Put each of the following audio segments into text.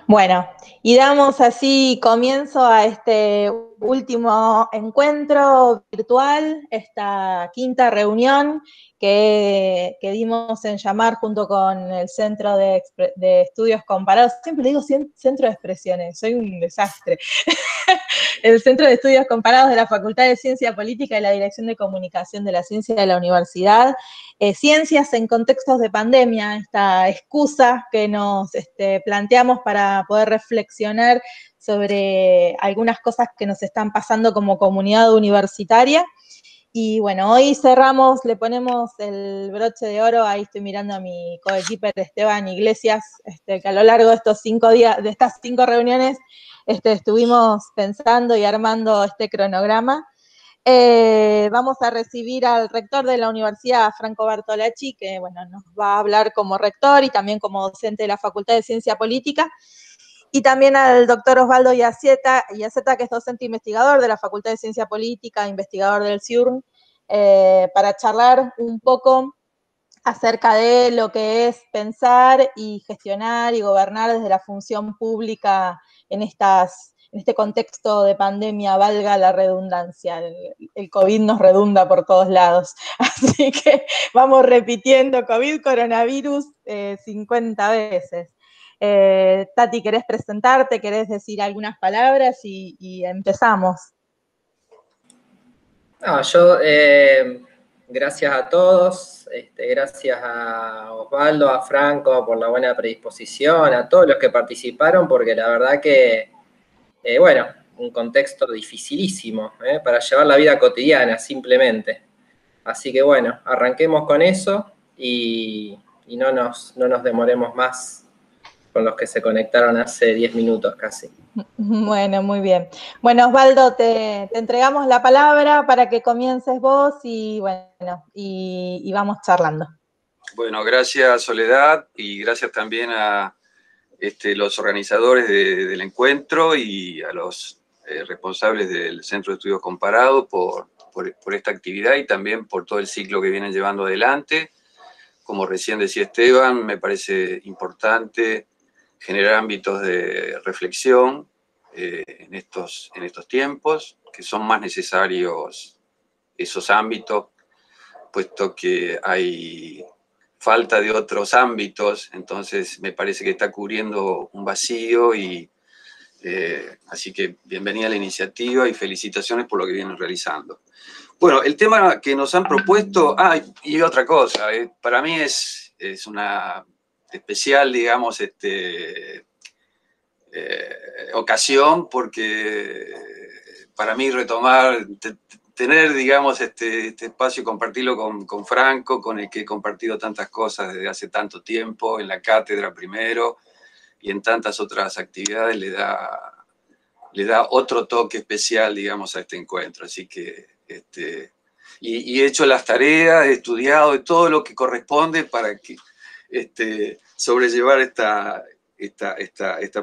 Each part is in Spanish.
Bueno, y damos así comienzo a este último encuentro virtual, esta quinta reunión que dimos en llamar junto con el Centro de Estudios Comparados. Siempre le digo Centro de Expresiones, soy un desastre. El Centro de Estudios Comparados de la Facultad de Ciencia Política y la Dirección de Comunicación de la Ciencia de la Universidad. Ciencias en contextos de pandemia, esta excusa que nos planteamos para poder reflexionar sobre algunas cosas que nos están pasando como comunidad universitaria. Y bueno, hoy cerramos, le ponemos el broche de oro, ahí estoy mirando a mi coequiper Esteban Iglesias, que a lo largo de estos 5 días, de estas 5 reuniones, estuvimos pensando y armando este cronograma. Vamos a recibir al rector de la Universidad, Franco Bartolacci, que bueno, nos va a hablar como rector y también como docente de la Facultad de Ciencia Política, y también al doctor Osvaldo Yaceta, que es docente investigador de la Facultad de Ciencia Política, investigador del CIURN, para charlar un poco acerca de lo que es pensar y gestionar y gobernar desde la función pública en este contexto de pandemia, valga la redundancia. El COVID nos redunda por todos lados. Así que vamos repitiendo COVID, coronavirus 50 veces. Tati, ¿querés presentarte? ¿Querés decir algunas palabras? Y empezamos. No, yo, gracias a todos, gracias a Osvaldo, a Franco por la buena predisposición, a todos los que participaron, porque la verdad que, bueno, un contexto dificilísimo para llevar la vida cotidiana, simplemente. Así que bueno, arranquemos con eso y no nos demoremos más con los que se conectaron hace 10 minutos casi. Bueno, muy bien. Bueno, Osvaldo, te entregamos la palabra para que comiences vos y bueno, y vamos charlando. Bueno, gracias Soledad y gracias también a los organizadores del encuentro y a los responsables del Centro de Estudios Comparados por esta actividad y también por todo el ciclo que vienen llevando adelante. Como recién decía Esteban, me parece importante generar ámbitos de reflexión en estos tiempos, que son más necesarios esos ámbitos, puesto que hay falta de otros ámbitos, entonces me parece que está cubriendo un vacío y así que bienvenida a la iniciativa y felicitaciones por lo que vienen realizando. Bueno, el tema que nos han propuesto, y otra cosa, para mí es una especial, digamos, ocasión, porque para mí retomar, tener, digamos, este espacio y compartirlo con Franco, con el que he compartido tantas cosas desde hace tanto tiempo, en la cátedra primero, y en tantas otras actividades, le da otro toque especial, digamos, a este encuentro. Así que, y he hecho las tareas, he estudiado todo lo que corresponde para que sobrellevar esta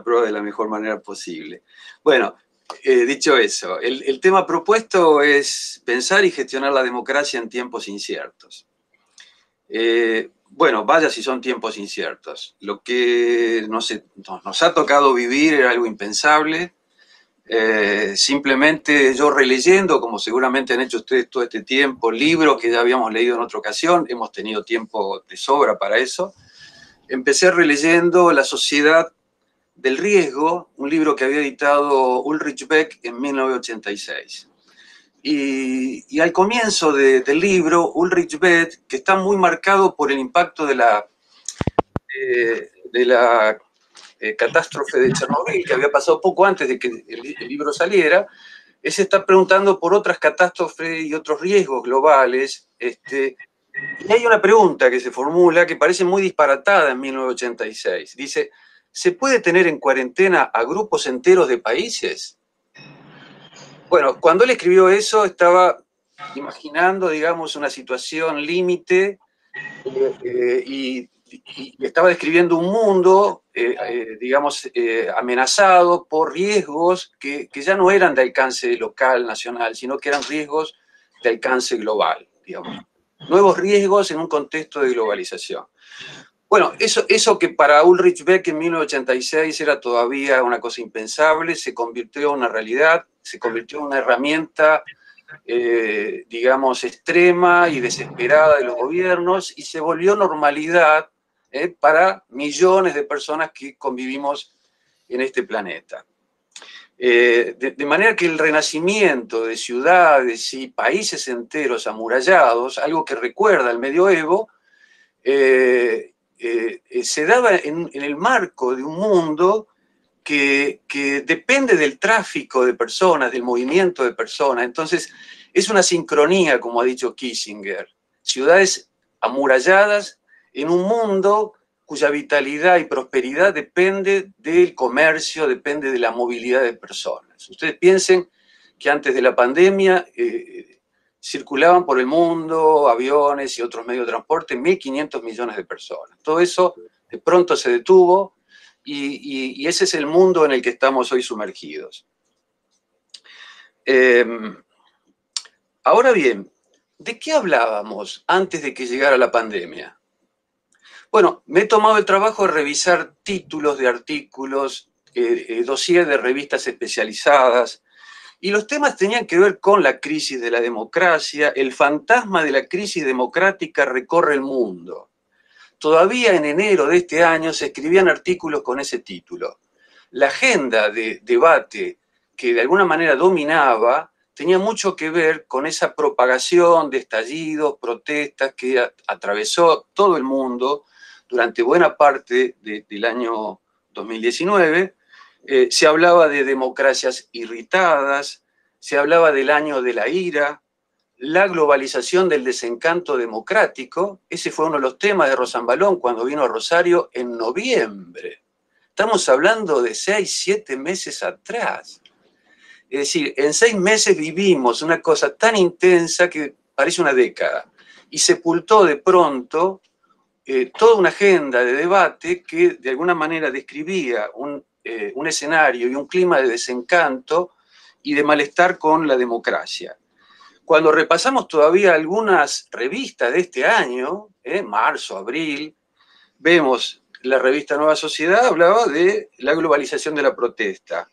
prueba de la mejor manera posible. Bueno, dicho eso, el tema propuesto es pensar y gestionar la democracia en tiempos inciertos. Bueno, vaya si son tiempos inciertos. Lo que nos ha tocado vivir era algo impensable. Simplemente yo releyendo, como seguramente han hecho ustedes todo este tiempo, libros que ya habíamos leído en otra ocasión, hemos tenido tiempo de sobra para eso, empecé releyendo La Sociedad del Riesgo, un libro que había editado Ulrich Beck en 1986. Y al comienzo del libro, Ulrich Beck, que está muy marcado por el impacto de la catástrofe de Chernobyl, que había pasado poco antes de que el libro saliera, él se está preguntando por otras catástrofes y otros riesgos globales. Y hay una pregunta que se formula que parece muy disparatada en 1986. Dice, ¿se puede tener en cuarentena a grupos enteros de países? Bueno, cuando él escribió eso estaba imaginando, digamos, una situación límite y estaba describiendo un mundo, digamos, amenazado por riesgos que ya no eran de alcance local, nacional, sino que eran riesgos de alcance global, digamos. Nuevos riesgos en un contexto de globalización. Bueno, eso que para Ulrich Beck en 1986 era todavía una cosa impensable, se convirtió en una realidad, se convirtió en una herramienta, digamos, extrema y desesperada de los gobiernos, y se volvió normalidad para millones de personas que convivimos en este planeta. De manera que el renacimiento de ciudades y países enteros amurallados, algo que recuerda al medioevo, se daba en el marco de un mundo que depende del tráfico de personas, del movimiento de personas. Entonces, es una sincronía, como ha dicho Kissinger. Ciudades amuralladas en un mundo cuya vitalidad y prosperidad depende del comercio, depende de la movilidad de personas. Ustedes piensen que antes de la pandemia circulaban por el mundo aviones y otros medios de transporte 1.500 millones de personas. Todo eso de pronto se detuvo y ese es el mundo en el que estamos hoy sumergidos. Ahora bien, ¿de qué hablábamos antes de que llegara la pandemia? Bueno, me he tomado el trabajo de revisar títulos de artículos, dossier de revistas especializadas, y los temas tenían que ver con la crisis de la democracia. El fantasma de la crisis democrática recorre el mundo. Todavía en enero de este año se escribían artículos con ese título. La agenda de debate que de alguna manera dominaba tenía mucho que ver con esa propagación de estallidos, protestas que atravesó todo el mundo durante buena parte del año 2019. Se hablaba de democracias irritadas, se hablaba del año de la ira, la globalización del desencanto democrático. Ese fue uno de los temas de Rosambalón cuando vino a Rosario en noviembre. Estamos hablando de 6, 7 meses atrás. Es decir, en 6 meses vivimos una cosa tan intensa que parece una década. Y sepultó de pronto toda una agenda de debate que de alguna manera describía un escenario y un clima de desencanto y de malestar con la democracia. Cuando repasamos todavía algunas revistas de este año, marzo, abril, vemos la revista Nueva Sociedad hablaba de la globalización de la protesta.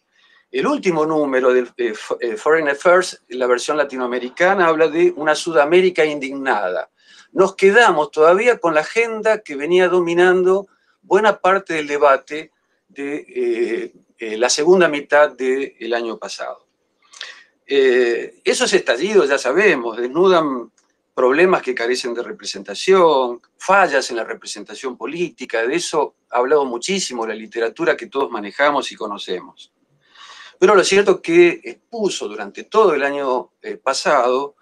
El último número de Foreign Affairs, la versión latinoamericana, habla de una Sudamérica indignada. Nos quedamos todavía con la agenda que venía dominando buena parte del debate de la segunda mitad del año pasado. Esos estallidos, ya sabemos, desnudan problemas que carecen de representación, fallas en la representación política. De eso ha hablado muchísimo la literatura que todos manejamos y conocemos. Pero lo cierto es que expuso durante todo el año pasado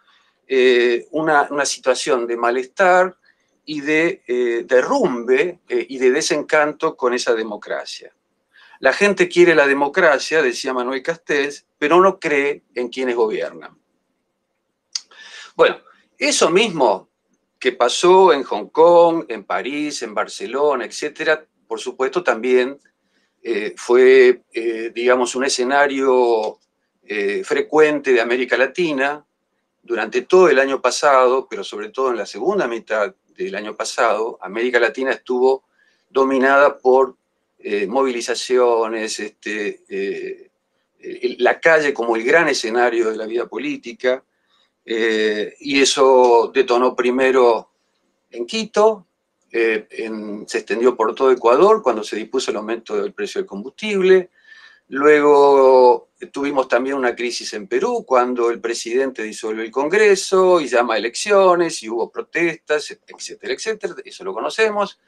una situación de malestar y de derrumbe y de desencanto con esa democracia. La gente quiere la democracia, decía Manuel Castells, pero no cree en quienes gobiernan. Bueno, eso mismo que pasó en Hong Kong, en París, en Barcelona, etcétera, por supuesto también fue, digamos, un escenario frecuente de América Latina durante todo el año pasado, pero sobre todo en la segunda mitad del año pasado. América Latina estuvo dominada por movilizaciones, la calle como el gran escenario de la vida política, y eso detonó primero en Quito, se extendió por todo Ecuador cuando se dispuso el aumento del precio del combustible. Luego tuvimos también una crisis en Perú cuando el presidente disolvió el Congreso y llama a elecciones y hubo protestas, etcétera, etcétera. Eso lo conocemos.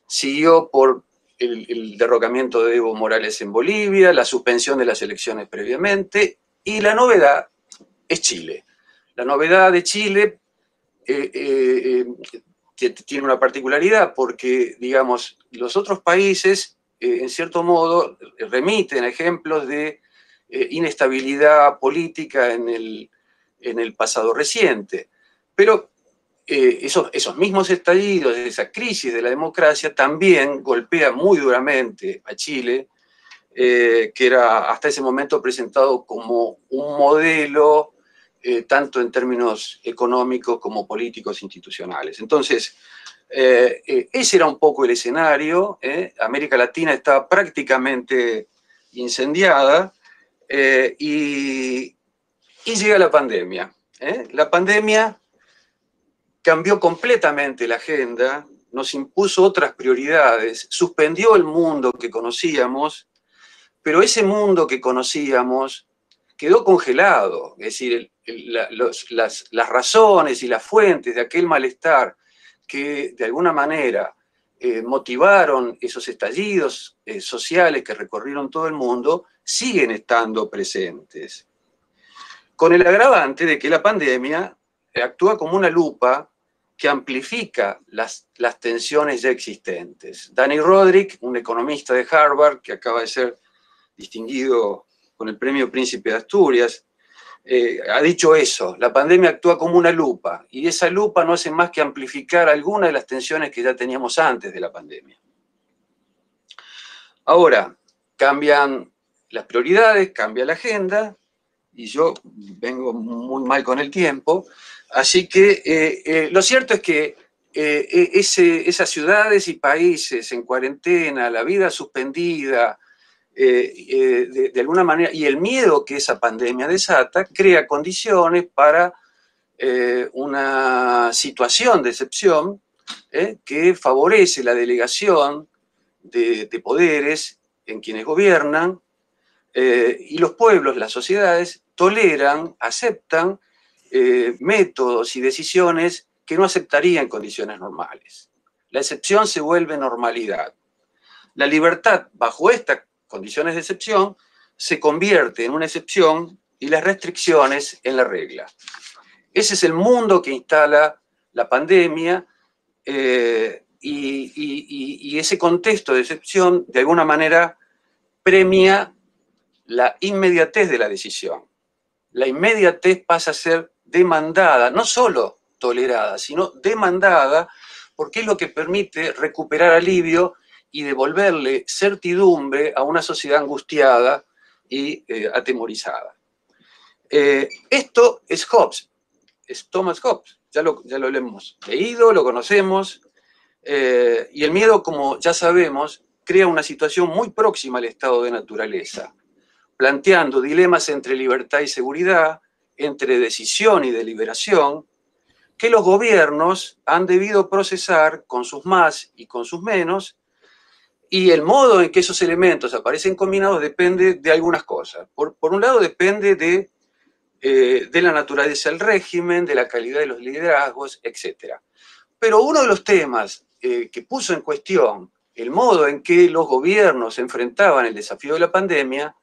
Siguió por el derrocamiento de Evo Morales en Bolivia, la suspensión de las elecciones previamente, y la novedad es Chile. La novedad de Chile tiene una particularidad porque, digamos, los otros países, en cierto modo, remiten ejemplos de inestabilidad política en el pasado reciente. Pero esos mismos estallidos, esa crisis de la democracia, también golpea muy duramente a Chile, que era hasta ese momento presentado como un modelo tanto en términos económicos como políticos institucionales. Entonces, Ese era un poco el escenario. América Latina estaba prácticamente incendiada y llega la pandemia. La pandemia cambió completamente la agenda, nos impuso otras prioridades, suspendió el mundo que conocíamos, pero ese mundo que conocíamos quedó congelado. Es decir, las razones y las fuentes de aquel malestar que de alguna manera motivaron esos estallidos sociales que recorrieron todo el mundo, siguen estando presentes. Con el agravante de que la pandemia actúa como una lupa que amplifica las tensiones ya existentes. Dani Rodrik, un economista de Harvard que acaba de ser distinguido con el premio Príncipe de Asturias, ha dicho eso: la pandemia actúa como una lupa, y esa lupa no hace más que amplificar algunas de las tensiones que ya teníamos antes de la pandemia. Ahora, cambian las prioridades, cambia la agenda, y yo vengo muy mal con el tiempo, así que lo cierto es que esas ciudades y países en cuarentena, la vida suspendida, de alguna manera, y el miedo que esa pandemia desata, crea condiciones para una situación de excepción que favorece la delegación de poderes en quienes gobiernan, y los pueblos, las sociedades, toleran, aceptan métodos y decisiones que no aceptaría en condiciones normales. La excepción se vuelve normalidad. La libertad, bajo estas condiciones de excepción, se convierte en una excepción y las restricciones en la regla. Ese es el mundo que instala la pandemia, y ese contexto de excepción, de alguna manera, premia la inmediatez de la decisión. La inmediatez pasa a ser demandada, no solo tolerada, sino demandada, porque es lo que permite recuperar alivio y devolverle certidumbre a una sociedad angustiada y atemorizada. Esto es Hobbes, es Thomas Hobbes, ya lo hemos leído, lo conocemos, y el miedo, como ya sabemos, crea una situación muy próxima al estado de naturaleza, planteando dilemas entre libertad y seguridad, entre decisión y deliberación, que los gobiernos han debido procesar con sus más y con sus menos, y el modo en que esos elementos aparecen combinados depende de algunas cosas. Por un lado, depende de la naturaleza del régimen, de la calidad de los liderazgos, etc. Pero uno de los temas que puso en cuestión el modo en que los gobiernos enfrentaban el desafío de la pandemia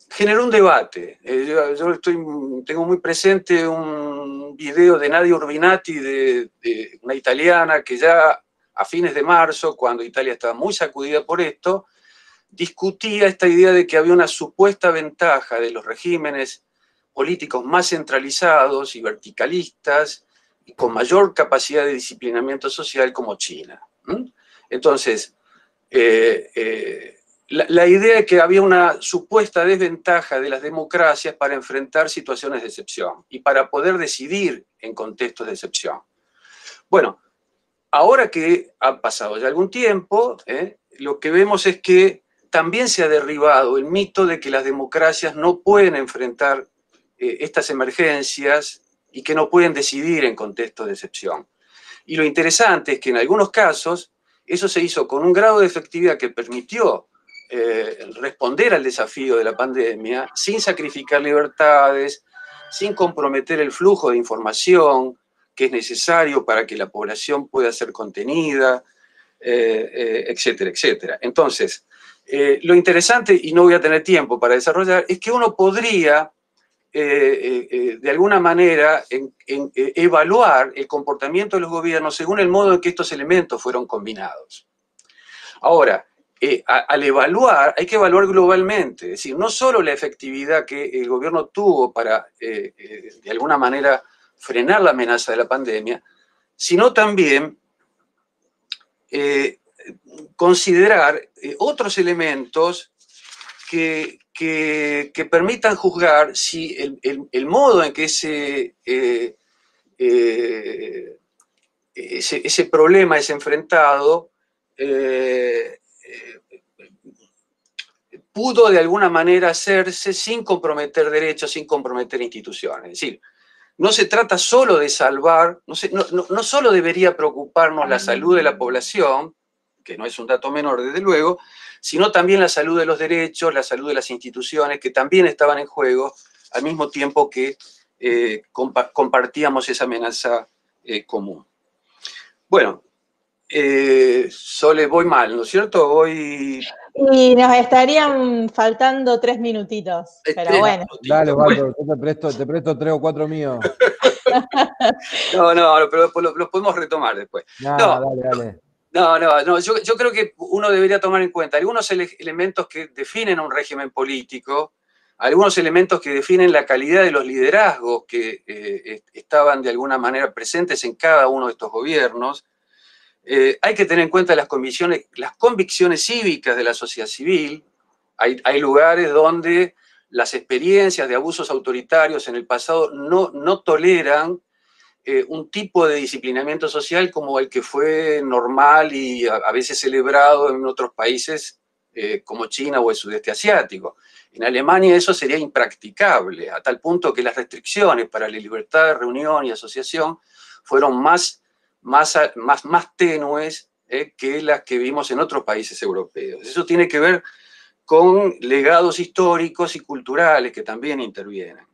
generó un debate. Yo tengo muy presente un video de Nadia Urbinati, de una italiana, que ya a fines de marzo, cuando Italia estaba muy sacudida por esto, discutía esta idea de que había una supuesta ventaja de los regímenes políticos más centralizados y verticalistas y con mayor capacidad de disciplinamiento social, como China. Entonces, la idea de que había una supuesta desventaja de las democracias para enfrentar situaciones de excepción y para poder decidir en contextos de excepción. Bueno, ahora que ha pasado ya algún tiempo, lo que vemos es que también se ha derribado el mito de que las democracias no pueden enfrentar estas emergencias y que no pueden decidir en contextos de excepción. Y lo interesante es que en algunos casos eso se hizo con un grado de efectividad que permitió responder al desafío de la pandemia sin sacrificar libertades, sin comprometer el flujo de información que es necesario para que la población pueda ser contenida, etcétera, etcétera. Entonces, lo interesante, y no voy a tener tiempo para desarrollar, es que uno podría, de alguna manera, evaluar el comportamiento de los gobiernos según el modo en que estos elementos fueron combinados. Ahora, al evaluar, hay que evaluar globalmente, es decir, no solo la efectividad que el gobierno tuvo para, de alguna manera, frenar la amenaza de la pandemia, sino también considerar otros elementos que permitan juzgar si el modo en que ese problema es enfrentado, pudo de alguna manera hacerse sin comprometer derechos, sin comprometer instituciones. Es decir, no se trata solo de salvar, no solo debería preocuparnos la salud de la población, que no es un dato menor desde luego, sino también la salud de los derechos, la salud de las instituciones, que también estaban en juego, al mismo tiempo que compartíamos esa amenaza común. Bueno, Sole, voy mal, ¿no es cierto? Voy... Y nos estarían faltando 3 minutitos, pero bueno. Dale, Osvaldo, yo te presto 3 o 4 míos. No, pero los podemos retomar después. Dale. No, yo creo que uno debería tomar en cuenta algunos elementos que definen a un régimen político, algunos elementos que definen la calidad de los liderazgos que estaban de alguna manera presentes en cada uno de estos gobiernos. Hay que tener en cuenta las convicciones cívicas de la sociedad civil. Hay lugares donde las experiencias de abusos autoritarios en el pasado no toleran un tipo de disciplinamiento social como el que fue normal y a veces celebrado en otros países como China o el sudeste asiático. En Alemania eso sería impracticable, a tal punto que las restricciones para la libertad de reunión y asociación fueron más tenues que las que vimos en otros países europeos. Eso tiene que ver con legados históricos y culturales que también intervienen.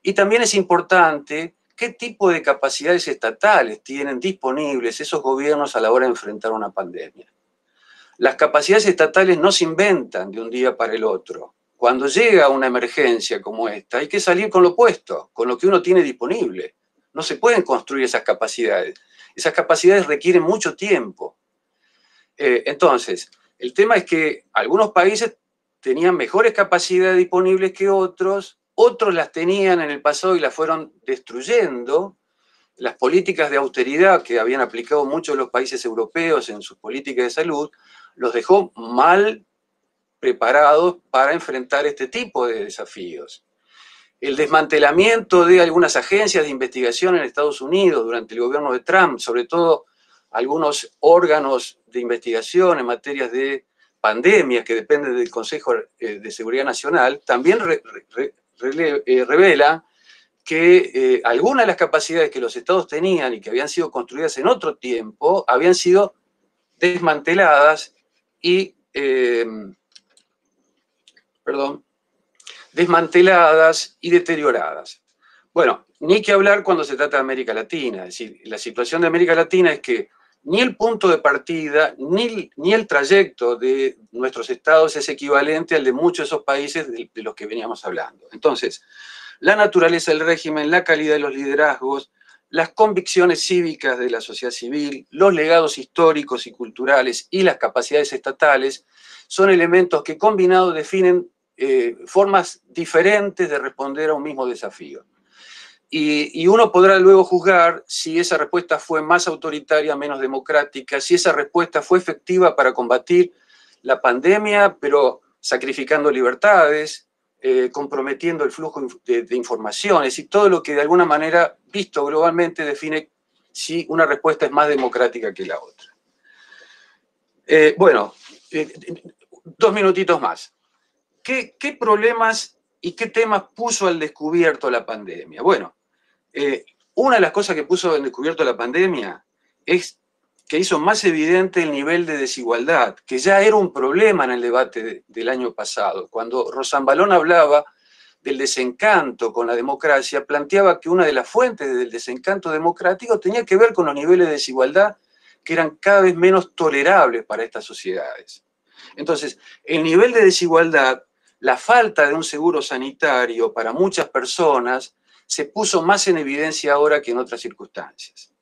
Y también es importante qué tipo de capacidades estatales tienen disponibles esos gobiernos a la hora de enfrentar una pandemia. Las capacidades estatales no se inventan de un día para el otro. Cuando llega una emergencia como esta, hay que salir con lo opuesto, con lo que uno tiene disponible. No se pueden construir esas capacidades. Esas capacidades requieren mucho tiempo. Entonces, el tema es que algunos países tenían mejores capacidades disponibles que otros las tenían en el pasado y las fueron destruyendo. Las políticas de austeridad que habían aplicado muchos de los países europeos en sus políticas de salud, los dejó mal preparados para enfrentar este tipo de desafíos. El desmantelamiento de algunas agencias de investigación en Estados Unidos durante el gobierno de Trump, sobre todo algunos órganos de investigación en materias de pandemias que dependen del Consejo de Seguridad Nacional, también revela que algunas de las capacidades que los estados tenían y que habían sido construidas en otro tiempo, habían sido desmanteladas y deterioradas. Bueno, ni que hablar cuando se trata de América Latina. Es decir, la situación de América Latina es que ni el punto de partida, ni el trayecto de nuestros estados es equivalente al de muchos de esos países de los que veníamos hablando. Entonces, la naturaleza del régimen, la calidad de los liderazgos, las convicciones cívicas de la sociedad civil, los legados históricos y culturales y las capacidades estatales son elementos que combinados definen formas diferentes de responder a un mismo desafío. Y uno podrá luego juzgar si esa respuesta fue más autoritaria, menos democrática, si esa respuesta fue efectiva para combatir la pandemia, pero sacrificando libertades, comprometiendo el flujo de información, es decir, todo lo que de alguna manera, visto globalmente, define si una respuesta es más democrática que la otra. Bueno, 2 minutitos más. ¿Qué problemas y qué temas puso al descubierto la pandemia? Bueno, una de las cosas que puso al descubierto la pandemia es que hizo más evidente el nivel de desigualdad, que ya era un problema en el debate del año pasado. Cuando Rosambalón hablaba del desencanto con la democracia, planteaba que una de las fuentes del desencanto democrático tenía que ver con los niveles de desigualdad que eran cada vez menos tolerables para estas sociedades. Entonces, el nivel de desigualdad, la falta de un seguro sanitario para muchas personas, se puso más en evidencia ahora que en otras circunstancias.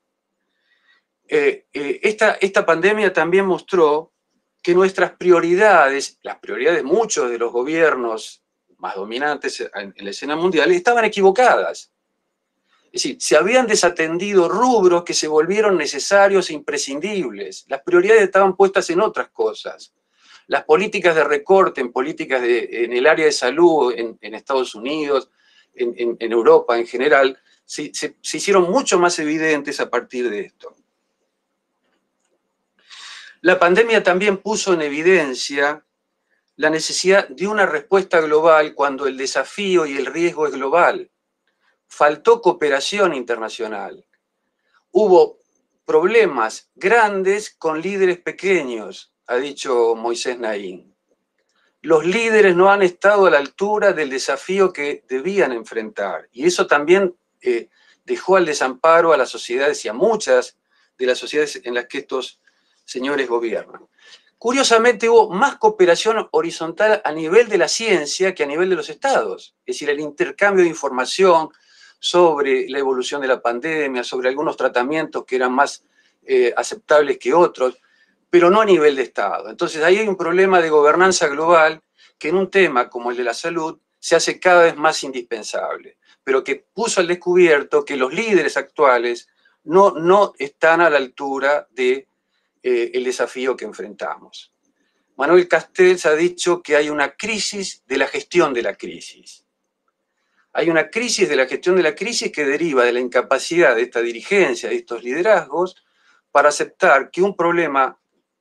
Esta pandemia también mostró que nuestras prioridades, las prioridades de muchos de los gobiernos más dominantes en la escena mundial, estaban equivocadas. Es decir, se habían desatendido rubros que se volvieron necesarios e imprescindibles. Las prioridades estaban puestas en otras cosas. Las políticas de recorte en el área de salud en Estados Unidos, en Europa en general, se hicieron mucho más evidentes a partir de esto. La pandemia también puso en evidencia la necesidad de una respuesta global cuando el desafío y el riesgo es global. Faltó cooperación internacional. Hubo problemas grandes con líderes pequeños, ha dicho Moisés Naín. Los líderes no han estado a la altura del desafío que debían enfrentar. Y eso también dejó al desamparo a las sociedades y a muchas de las sociedades en las que estos señores gobiernan. Curiosamente hubo más cooperación horizontal a nivel de la ciencia que a nivel de los estados. Es decir, el intercambio de información sobre la evolución de la pandemia, sobre algunos tratamientos que eran más aceptables que otros, pero no a nivel de estado. Entonces ahí hay un problema de gobernanza global que en un tema como el de la salud se hace cada vez más indispensable, pero que puso al descubierto que los líderes actuales no están a la altura de el desafío que enfrentamos. Manuel Castells ha dicho que hay una crisis de la gestión de la crisis. Hay una crisis de la gestión de la crisis que deriva de la incapacidad de esta dirigencia, de estos liderazgos, para aceptar que un problema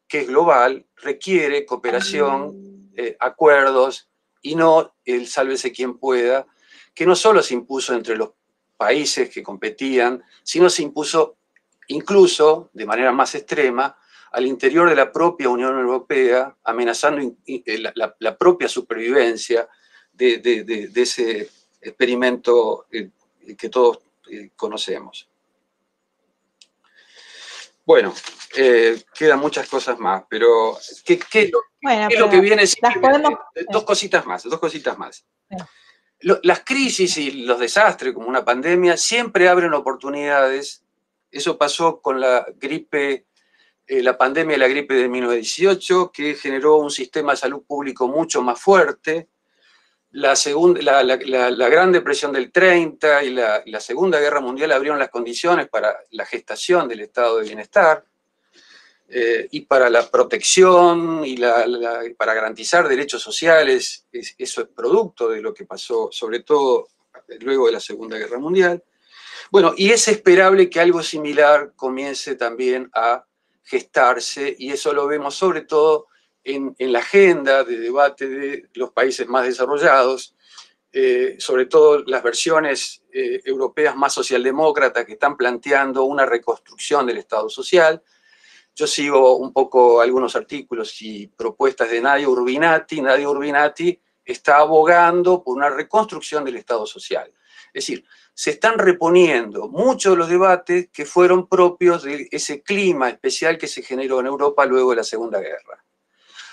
que es global requiere cooperación, acuerdos, y no el sálvese quien pueda, que no solo se impuso entre los países que competían, sino se impuso incluso, de manera más extrema, al interior de la propia Unión Europea, amenazando la propia supervivencia de ese experimento que todos conocemos. Bueno, quedan muchas cosas más, pero ¿qué es lo que viene? Dos cositas más. Las crisis y los desastres, como una pandemia, siempre abren oportunidades. Eso pasó con la gripe, la pandemia de la gripe de 1918, que generó un sistema de salud público mucho más fuerte. La Gran Depresión del 30 y la Segunda Guerra Mundial abrieron las condiciones para la gestación del estado de bienestar y para la protección y para garantizar derechos sociales. Eso es producto de lo que pasó, sobre todo luego de la Segunda Guerra Mundial. Bueno, y es esperable que algo similar comience también a gestarse, y eso lo vemos sobre todo en la agenda de debate de los países más desarrollados, sobre todo las versiones europeas más socialdemócratas que están planteando una reconstrucción del Estado social. Yo sigo un poco algunos artículos y propuestas de Nadia Urbinati. Nadia Urbinati está abogando por una reconstrucción del Estado social. Es decir, se están reponiendo muchos de los debates que fueron propios de ese clima especial que se generó en Europa luego de la Segunda Guerra.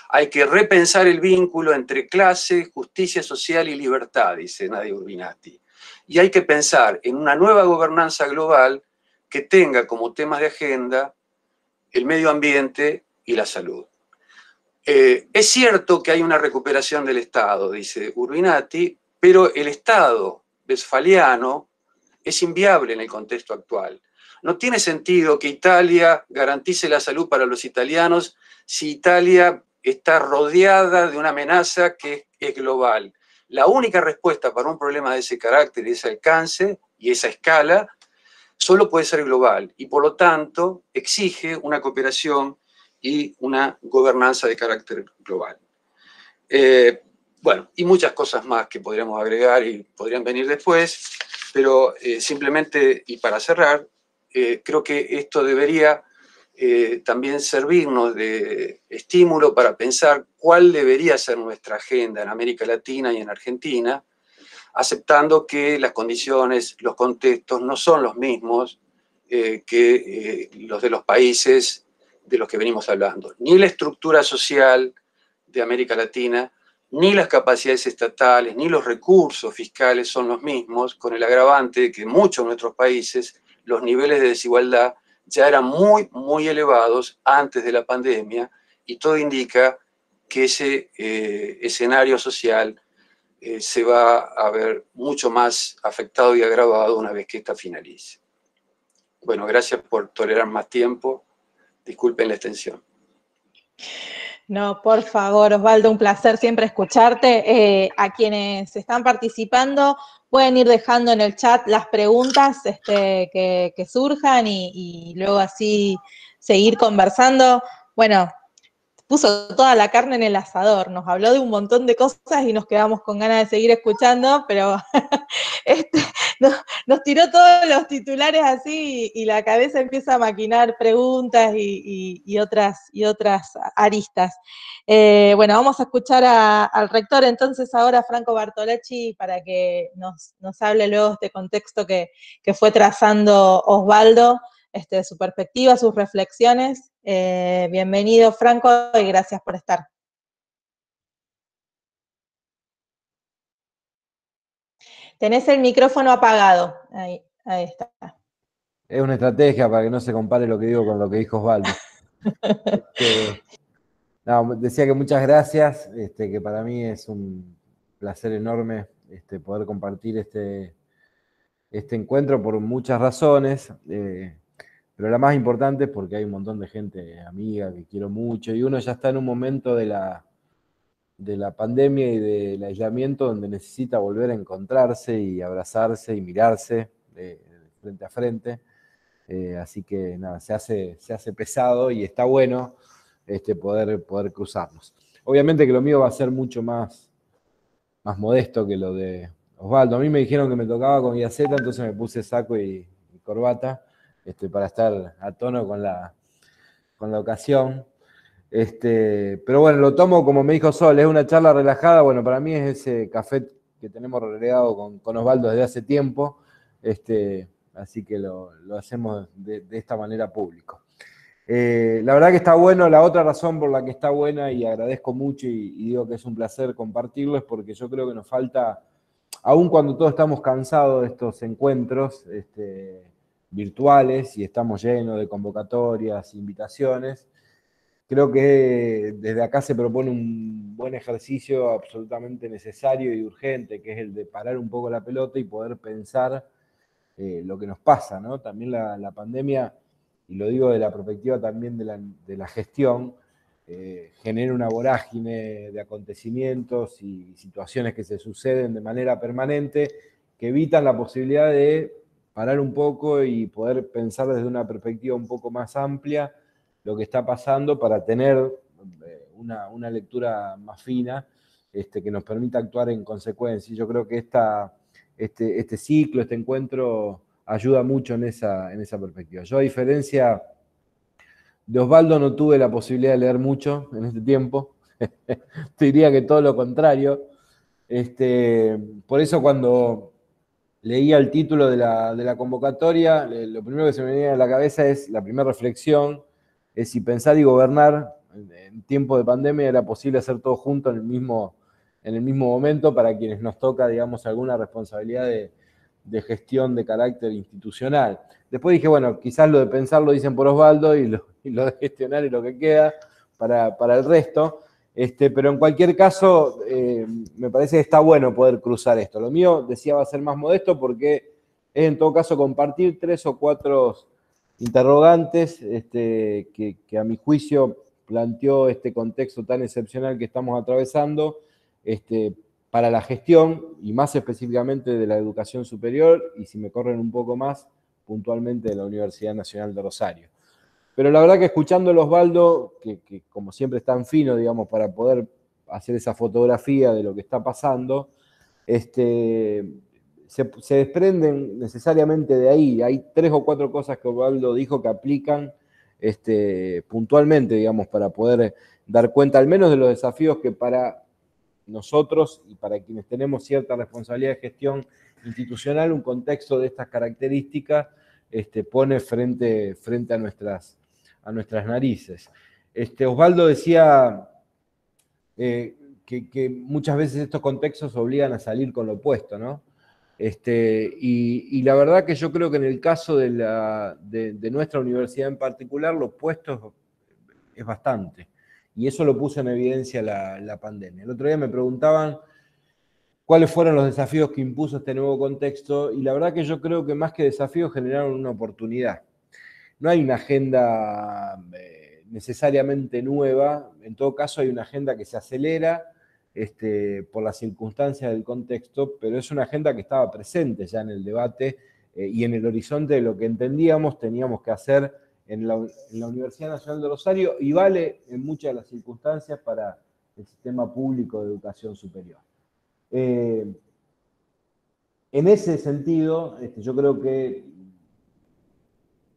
Hay que repensar el vínculo entre clase, justicia social y libertad, dice Nadia Urbinati. Y hay que pensar en una nueva gobernanza global que tenga como temas de agenda el medio ambiente y la salud. Es cierto que hay una recuperación del Estado, dice Urbinati, pero el Estado westfaliano es inviable en el contexto actual. No tiene sentido que Italia garantice la salud para los italianos si Italia está rodeada de una amenaza que es global. La única respuesta para un problema de ese carácter, de ese alcance y esa escala, solo puede ser global, y por lo tanto exige una cooperación y una gobernanza de carácter global. Bueno, y muchas cosas más que podríamos agregar y podrían venir después, pero simplemente, y para cerrar, creo que esto debería también servirnos de estímulo para pensar cuál debería ser nuestra agenda en América Latina y en Argentina, aceptando que las condiciones, los contextos no son los mismos que los de los países de los que venimos hablando. Ni la estructura social de América Latina, ni las capacidades estatales, ni los recursos fiscales son los mismos, con el agravante de que en muchos de nuestros países los niveles de desigualdad ya eran muy, muy elevados antes de la pandemia, y todo indica que ese escenario social se va a ver mucho más afectado y agravado una vez que esta finalice. Bueno, gracias por tolerar más tiempo. Disculpen la extensión. No, por favor, Osvaldo, un placer siempre escucharte. A quienes están participando, pueden ir dejando en el chat las preguntas que surjan y luego así seguir conversando. bueno, puso toda la carne en el asador, nos habló de un montón de cosas y nos quedamos con ganas de seguir escuchando, pero nos tiró todos los titulares así y la cabeza empieza a maquinar preguntas y otras aristas. Bueno, vamos a escuchar al rector entonces ahora, Franco Bartolacci, para que nos hable luego de este contexto que fue trazando Osvaldo, su perspectiva, sus reflexiones. Bienvenido, Franco, y gracias por estar. Tenés el micrófono apagado. Ahí está. Es una estrategia para que no se compare lo que digo con lo que dijo Osvaldo. Decía que muchas gracias, que para mí es un placer enorme poder compartir este encuentro por muchas razones, pero la más importante es porque hay un montón de gente amiga que quiero mucho y uno ya está en un momento de la pandemia y del aislamiento donde necesita volver a encontrarse y abrazarse y mirarse frente a frente. Así que nada, se hace pesado y está bueno poder cruzarnos. Obviamente que lo mío va a ser mucho más modesto que lo de Osvaldo. A mí me dijeron que me tocaba con Iaceta, entonces me puse saco y corbata para estar a tono con la ocasión. Pero bueno, lo tomo como me dijo Sol, es una charla relajada. Bueno, para mí es ese café que tenemos relegado con Osvaldo desde hace tiempo. Así que lo hacemos de esta manera público. La verdad que está bueno. La otra razón por la que está buena, y agradezco mucho y digo que es un placer compartirlo, es porque yo creo que nos falta, aun cuando todos estamos cansados de estos encuentros virtuales y estamos llenos de convocatorias, invitaciones, creo que desde acá se propone un buen ejercicio absolutamente necesario y urgente, que es el de parar un poco la pelota y poder pensar lo que nos pasa, ¿no? También la pandemia, y lo digo de la perspectiva también de la gestión, genera una vorágine de acontecimientos y situaciones que se suceden de manera permanente que evitan la posibilidad de parar un poco y poder pensar desde una perspectiva un poco más amplia lo que está pasando para tener una lectura más fina que nos permita actuar en consecuencia. Y yo creo que este ciclo, este encuentro ayuda mucho en esa perspectiva. Yo, a diferencia de Osvaldo, no tuve la posibilidad de leer mucho en este tiempo. Te diría que todo lo contrario. Por eso cuando leía el título de la convocatoria, lo primero que se me venía a la cabeza es, la primera reflexión, es si pensar y gobernar en tiempo de pandemia era posible hacer todo junto en el mismo momento para quienes nos toca, digamos, alguna responsabilidad de gestión de carácter institucional. Después dije, bueno, quizás lo de pensar lo dicen por Osvaldo y lo de gestionar es lo que queda para el resto. Pero en cualquier caso, me parece que está bueno poder cruzar esto. Lo mío, decía, va a ser más modesto porque es en todo caso compartir 3 o 4 interrogantes que a mi juicio planteó este contexto tan excepcional que estamos atravesando para la gestión y más específicamente de la educación superior y, si me corren un poco más, puntualmente de la Universidad Nacional de Rosario. Pero la verdad que escuchándolo Osvaldo, que como siempre es tan fino, digamos, para poder hacer esa fotografía de lo que está pasando, se desprenden necesariamente de ahí. Hay 3 o 4 cosas que Osvaldo dijo que aplican puntualmente, digamos, para poder dar cuenta al menos de los desafíos que para nosotros y para quienes tenemos cierta responsabilidad de gestión institucional, un contexto de estas características pone frente a nuestras narices. Osvaldo decía que muchas veces estos contextos obligan a salir con lo opuesto, ¿no? Y la verdad que yo creo que en el caso de nuestra universidad en particular, lo opuesto es bastante. Y eso lo puso en evidencia la pandemia. El otro día me preguntaban cuáles fueron los desafíos que impuso este nuevo contexto, y la verdad que yo creo que más que desafíos generaron una oportunidad. No hay una agenda necesariamente nueva, en todo caso hay una agenda que se acelera por las circunstancias del contexto, pero es una agenda que estaba presente ya en el debate y en el horizonte de lo que entendíamos teníamos que hacer en la Universidad Nacional de Rosario y vale en muchas de las circunstancias para el sistema público de educación superior. En ese sentido, yo creo que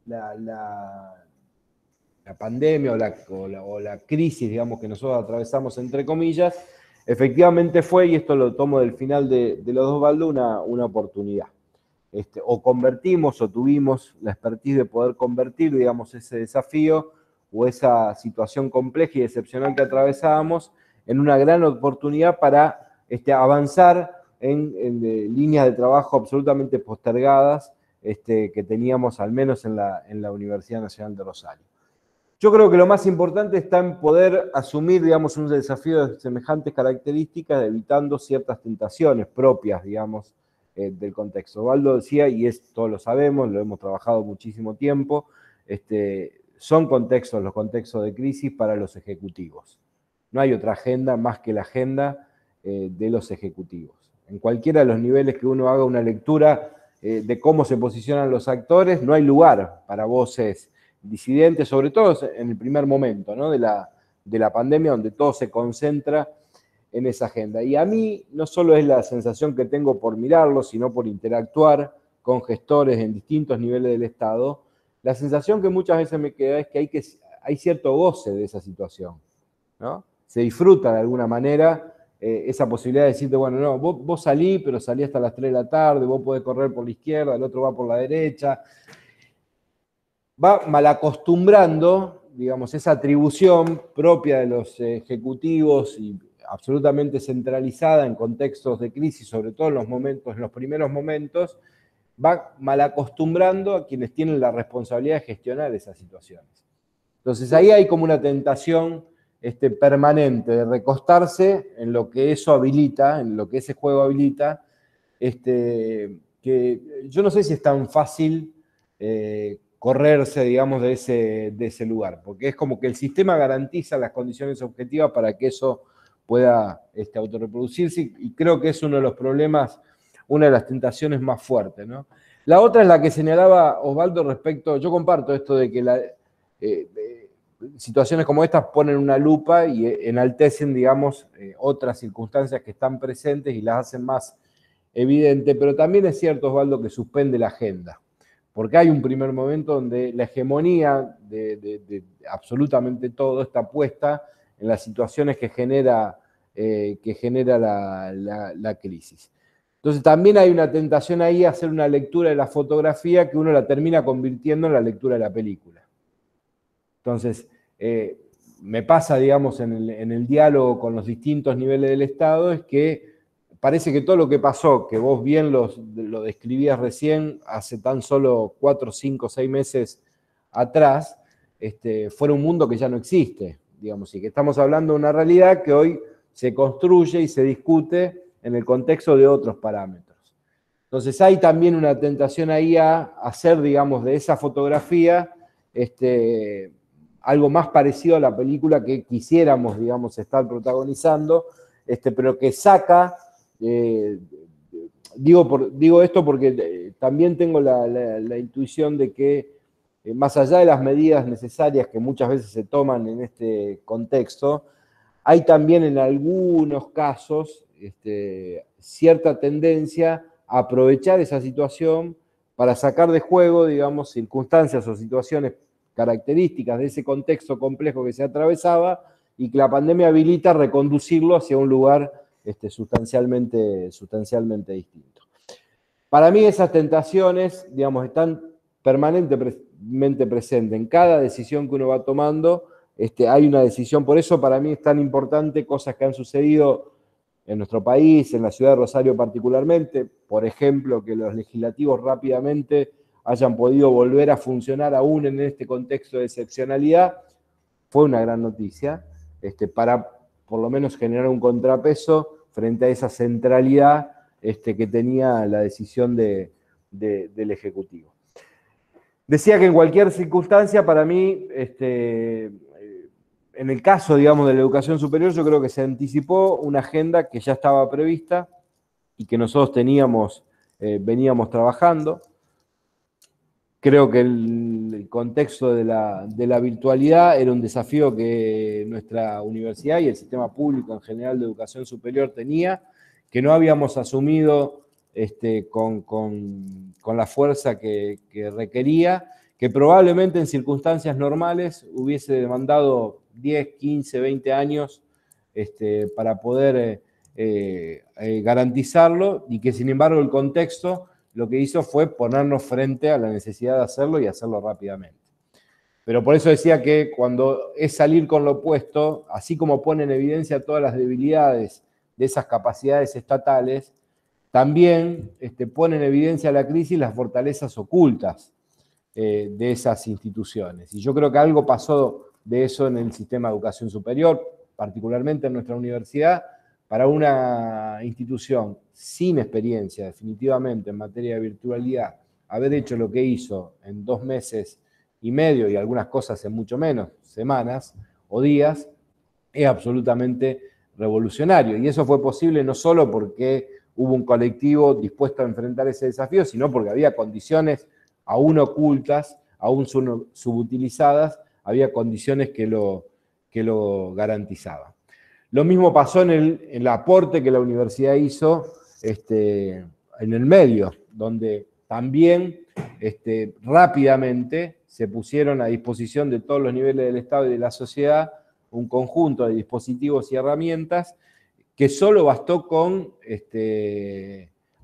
la pandemia o la crisis, digamos, que nosotros atravesamos, entre comillas, efectivamente fue, y esto lo tomo del final de los dos Osvaldo, una oportunidad. O convertimos o tuvimos la expertise de poder convertir, digamos, ese desafío o esa situación compleja y excepcional que atravesábamos en una gran oportunidad para avanzar en líneas de trabajo absolutamente postergadas que teníamos al menos en la Universidad Nacional de Rosario. Yo creo que lo más importante está en poder asumir, digamos, un desafío de semejantes características, evitando ciertas tentaciones propias, digamos, del contexto. Osvaldo decía, y esto lo sabemos, lo hemos trabajado muchísimo tiempo, son contextos, los contextos de crisis para los ejecutivos. No hay otra agenda más que la agenda de los ejecutivos. En cualquiera de los niveles que uno haga una lectura de cómo se posicionan los actores, no hay lugar para voces disidentes, sobre todo en el primer momento, ¿no?, de la pandemia, donde todo se concentra en esa agenda. Y a mí no solo es la sensación que tengo por mirarlo, sino por interactuar con gestores en distintos niveles del Estado, la sensación que muchas veces me queda es que hay cierto goce de esa situación, ¿no? Se disfruta de alguna manera esa posibilidad de decirte, bueno, no, vos salí, pero salí hasta las 3 de la tarde, vos podés correr por la izquierda, el otro va por la derecha. Va malacostumbrando, digamos, esa atribución propia de los ejecutivos y absolutamente centralizada en contextos de crisis, sobre todo en los primeros momentos, va malacostumbrando a quienes tienen la responsabilidad de gestionar esas situaciones. Entonces ahí hay como una tentación permanente de recostarse en lo que eso habilita, en lo que ese juego habilita, que yo no sé si es tan fácil correrse, digamos, de ese lugar, porque es como que el sistema garantiza las condiciones objetivas para que eso pueda autorreproducirse, y creo que es uno de los problemas, una de las tentaciones más fuertes, ¿no? La otra es la que señalaba Osvaldo respecto, yo comparto esto de que situaciones como estas ponen una lupa y enaltecen, digamos, otras circunstancias que están presentes y las hacen más evidentes, pero también es cierto, Osvaldo, que suspende la agenda, porque hay un primer momento donde la hegemonía de absolutamente todo está puesta en las situaciones que genera la crisis. Entonces también hay una tentación ahí a hacer una lectura de la fotografía que uno la termina convirtiendo en la lectura de la película. Entonces, me pasa, digamos, en el diálogo con los distintos niveles del Estado, es que parece que todo lo que pasó, que vos bien lo describías recién, hace tan solo 4, 5, 6 meses atrás, fuera un mundo que ya no existe, digamos, y que estamos hablando de una realidad que hoy se construye y se discute en el contexto de otros parámetros. Entonces hay también una tentación ahí a hacer, digamos, de esa fotografía algo más parecido a la película que quisiéramos, digamos, estar protagonizando, pero que saca, digo esto porque también tengo la intuición de que más allá de las medidas necesarias que muchas veces se toman en este contexto, hay también en algunos casos cierta tendencia a aprovechar esa situación para sacar de juego, digamos, circunstancias o situaciones características de ese contexto complejo que se atravesaba y que la pandemia habilita reconducirlo hacia un lugar sustancialmente distinto. Para mí esas tentaciones, digamos, están permanentemente presentes en cada decisión que uno va tomando. Hay una decisión, por eso para mí es tan importante cosas que han sucedido en nuestro país, en la ciudad de Rosario particularmente, por ejemplo, que los legislativos rápidamente hayan podido volver a funcionar aún en este contexto de excepcionalidad, fue una gran noticia, para por lo menos generar un contrapeso frente a esa centralidad que tenía la decisión del Ejecutivo. Decía que en cualquier circunstancia, para mí, en el caso, digamos, de la educación superior, yo creo que se anticipó una agenda que ya estaba prevista y que nosotros veníamos trabajando, Creo que el contexto de la virtualidad era un desafío que nuestra universidad y el sistema público en general de educación superior tenía, que no habíamos asumido con la fuerza que requería, que probablemente en circunstancias normales hubiese demandado 10, 15, 20 años para poder garantizarlo, y que sin embargo el contexto lo que hizo fue ponernos frente a la necesidad de hacerlo y hacerlo rápidamente. Pero por eso decía que cuando es salir con lo opuesto, así como pone en evidencia todas las debilidades de esas capacidades estatales, también pone en evidencia la crisis las fortalezas ocultas de esas instituciones. Y yo creo que algo pasó de eso en el sistema de educación superior, particularmente en nuestra universidad. Para una institución sin experiencia definitivamente en materia de virtualidad, haber hecho lo que hizo en 2 meses y medio, y algunas cosas en mucho menos, semanas o días, es absolutamente revolucionario. Y eso fue posible no solo porque hubo un colectivo dispuesto a enfrentar ese desafío, sino porque había condiciones aún ocultas, aún subutilizadas, había condiciones que lo garantizaban. Lo mismo pasó en el aporte que la universidad hizo en el medio, donde también rápidamente se pusieron a disposición de todos los niveles del Estado y de la sociedad un conjunto de dispositivos y herramientas que solo bastó con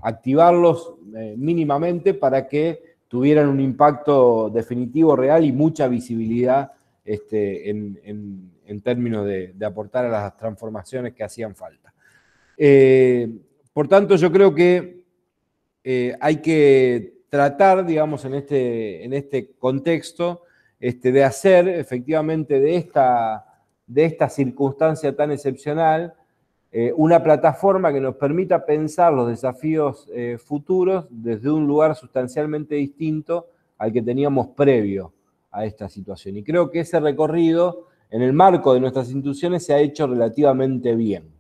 activarlos mínimamente para que tuvieran un impacto definitivo, real y mucha visibilidad en términos de aportar a las transformaciones que hacían falta. Por tanto, yo creo que hay que tratar, digamos, en este contexto, de hacer efectivamente de esta circunstancia tan excepcional una plataforma que nos permita pensar los desafíos futuros desde un lugar sustancialmente distinto al que teníamos previo a esta situación. Y creo que ese recorrido, en el marco de nuestras instituciones, se ha hecho relativamente bien.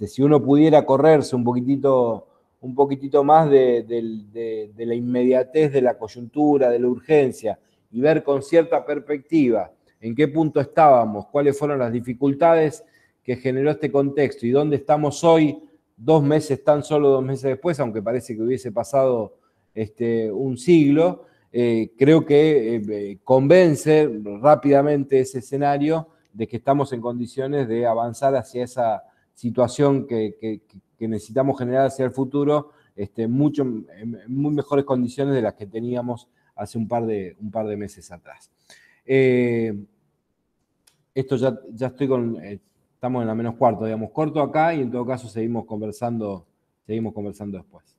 Si uno pudiera correrse un poquitito más de la inmediatez de la coyuntura, de la urgencia, y ver con cierta perspectiva en qué punto estábamos, cuáles fueron las dificultades que generó este contexto y dónde estamos hoy, 2 meses, tan solo 2 meses después, aunque parece que hubiese pasado un siglo, creo que convence rápidamente ese escenario de que estamos en condiciones de avanzar hacia esa situación que necesitamos generar hacia el futuro, en muy mejores condiciones de las que teníamos hace un par de meses atrás. Esto ya estoy con... estamos en la menos cuarto, digamos, corto acá, y en todo caso seguimos conversando después.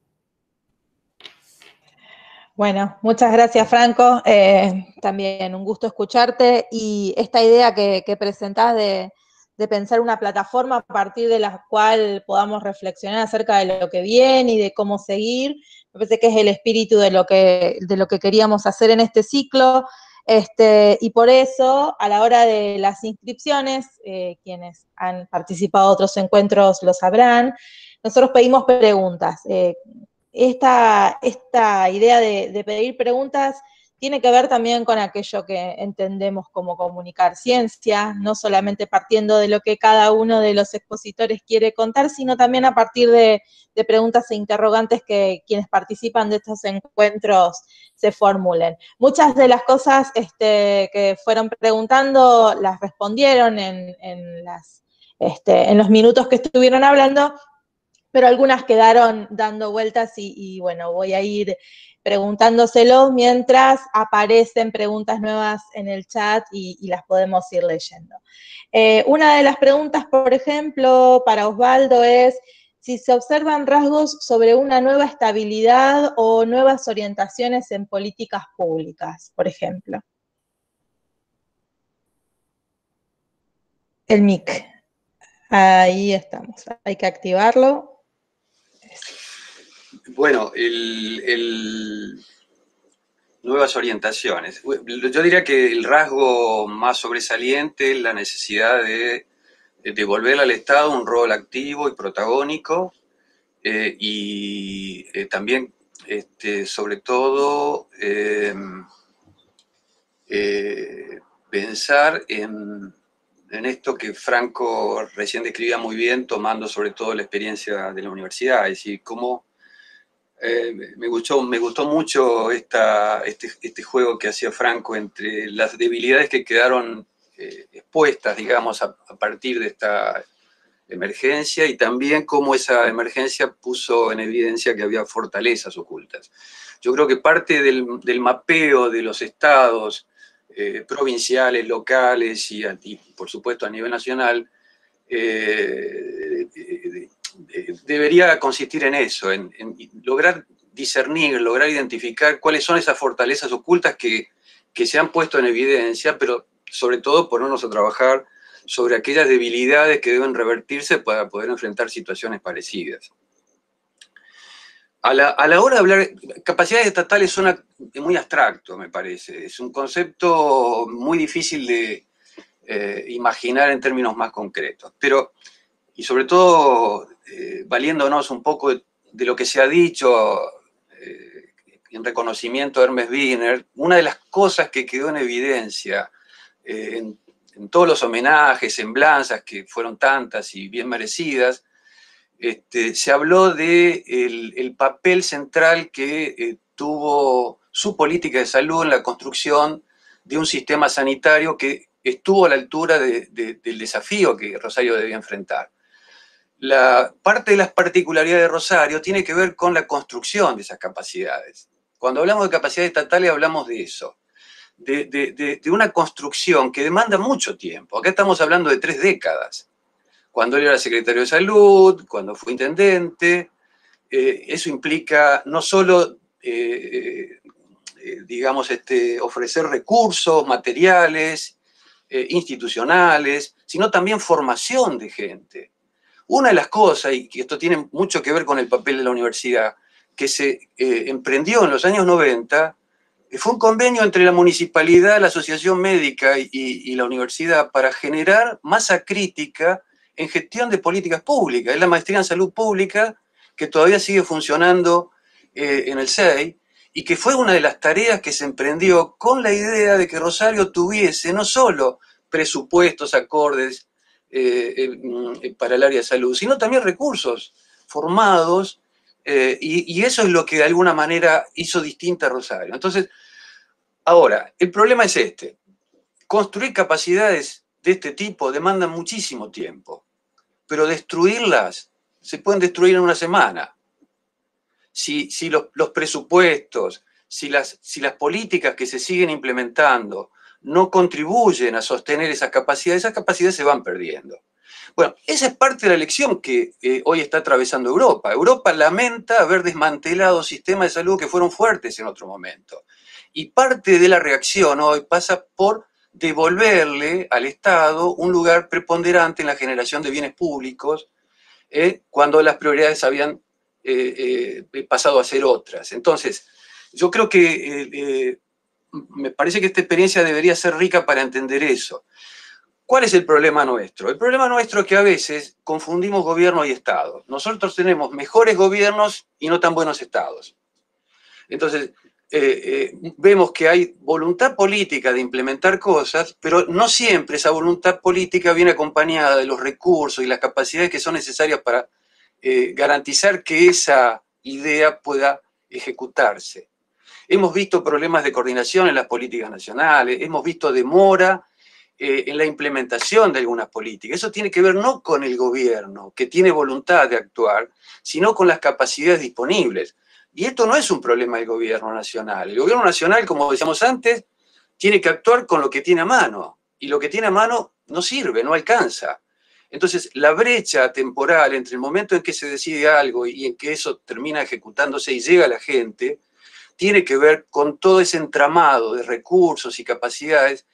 Bueno, muchas gracias, Franco. También un gusto escucharte, y esta idea que presentás de pensar una plataforma a partir de la cual podamos reflexionar acerca de lo que viene y de cómo seguir, me parece que es el espíritu de lo que queríamos hacer en este ciclo. Y por eso, a la hora de las inscripciones, quienes han participado de otros encuentros lo sabrán, nosotros pedimos preguntas. Esta idea de pedir preguntas tiene que ver también con aquello que entendemos como comunicar ciencia, no solamente partiendo de lo que cada uno de los expositores quiere contar, sino también a partir de preguntas e interrogantes que quienes participan de estos encuentros se formulen. Muchas de las cosas que fueron preguntando las respondieron en los minutos que estuvieron hablando, pero algunas quedaron dando vueltas y bueno, voy a ir preguntándoselos mientras aparecen preguntas nuevas en el chat y las podemos ir leyendo. Una de las preguntas, por ejemplo, para Osvaldo es si se observan rasgos sobre una nueva estabilidad o nuevas orientaciones en políticas públicas, por ejemplo. El mic. Ahí estamos. Hay que activarlo. Bueno, nuevas orientaciones. Yo diría que el rasgo más sobresaliente es la necesidad de devolver al Estado un rol activo y protagónico, y también sobre todo pensar en esto que Franco recién describía muy bien, tomando sobre todo la experiencia de la universidad, es decir, cómo me gustó mucho este juego que hacía Franco entre las debilidades que quedaron expuestas, digamos, a partir de esta emergencia, y también cómo esa emergencia puso en evidencia que había fortalezas ocultas. Yo creo que parte del mapeo de los estados provinciales, locales y, por supuesto, a nivel nacional, debería consistir en eso, en lograr discernir, lograr identificar cuáles son esas fortalezas ocultas que se han puesto en evidencia, pero sobre todo ponernos a trabajar sobre aquellas debilidades que deben revertirse para poder enfrentar situaciones parecidas. A la hora de hablar, capacidades estatales suena muy abstracto, me parece. Es un concepto muy difícil de imaginar en términos más concretos. Pero, y sobre todo, valiéndonos un poco de lo que se ha dicho en reconocimiento a Hermes Wiener, una de las cosas que quedó en evidencia en todos los homenajes, semblanzas, que fueron tantas y bien merecidas, se habló del papel central que tuvo su política de salud en la construcción de un sistema sanitario que estuvo a la altura del desafío que Rosario debía enfrentar. Parte de las particularidades de Rosario tiene que ver con la construcción de esas capacidades. Cuando hablamos de capacidades estatales hablamos de eso, de una construcción que demanda mucho tiempo. Acá estamos hablando de 3 décadas. Cuando él era secretario de Salud, cuando fue intendente, eso implica no solo, digamos, ofrecer recursos materiales, institucionales, sino también formación de gente. Una de las cosas, y que esto tiene mucho que ver con el papel de la universidad, que se emprendió en los años 90, fue un convenio entre la municipalidad, la asociación médica y la universidad para generar masa crítica en gestión de políticas públicas. Es la maestría en salud pública que todavía sigue funcionando en el CEI, y que fue una de las tareas que se emprendió con la idea de que Rosario tuviese no solo presupuestos acordes para el área de salud, sino también recursos formados, y eso es lo que de alguna manera hizo distinta a Rosario. Entonces, ahora, el problema es este. Construir capacidades de este tipo demanda muchísimo tiempo, pero destruirlas se pueden destruir en una semana. Si los presupuestos, si las políticas que se siguen implementando no contribuyen a sostener esas capacidades se van perdiendo. Bueno, esa es parte de la lección que hoy está atravesando Europa. Europa lamenta haber desmantelado sistemas de salud que fueron fuertes en otro momento. Y parte de la reacción hoy pasa por devolverle al Estado un lugar preponderante en la generación de bienes públicos, cuando las prioridades habían pasado a ser otras. Entonces, yo creo que me parece que esta experiencia debería ser rica para entender eso. ¿Cuál es el problema nuestro? El problema nuestro es que a veces confundimos gobierno y Estado. Nosotros tenemos mejores gobiernos y no tan buenos estados. Entonces, vemos que hay voluntad política de implementar cosas, pero no siempre esa voluntad política viene acompañada de los recursos y las capacidades que son necesarias para garantizar que esa idea pueda ejecutarse. Hemos visto problemas de coordinación en las políticas nacionales, hemos visto demora en la implementación de algunas políticas. Eso tiene que ver no con el gobierno, que tiene voluntad de actuar, sino con las capacidades disponibles. Y esto no es un problema del gobierno nacional. El gobierno nacional, como decíamos antes, tiene que actuar con lo que tiene a mano. Y lo que tiene a mano no sirve, no alcanza. Entonces, la brecha temporal entre el momento en que se decide algo y en que eso termina ejecutándose y llega a la gente, tiene que ver con todo ese entramado de recursos y capacidades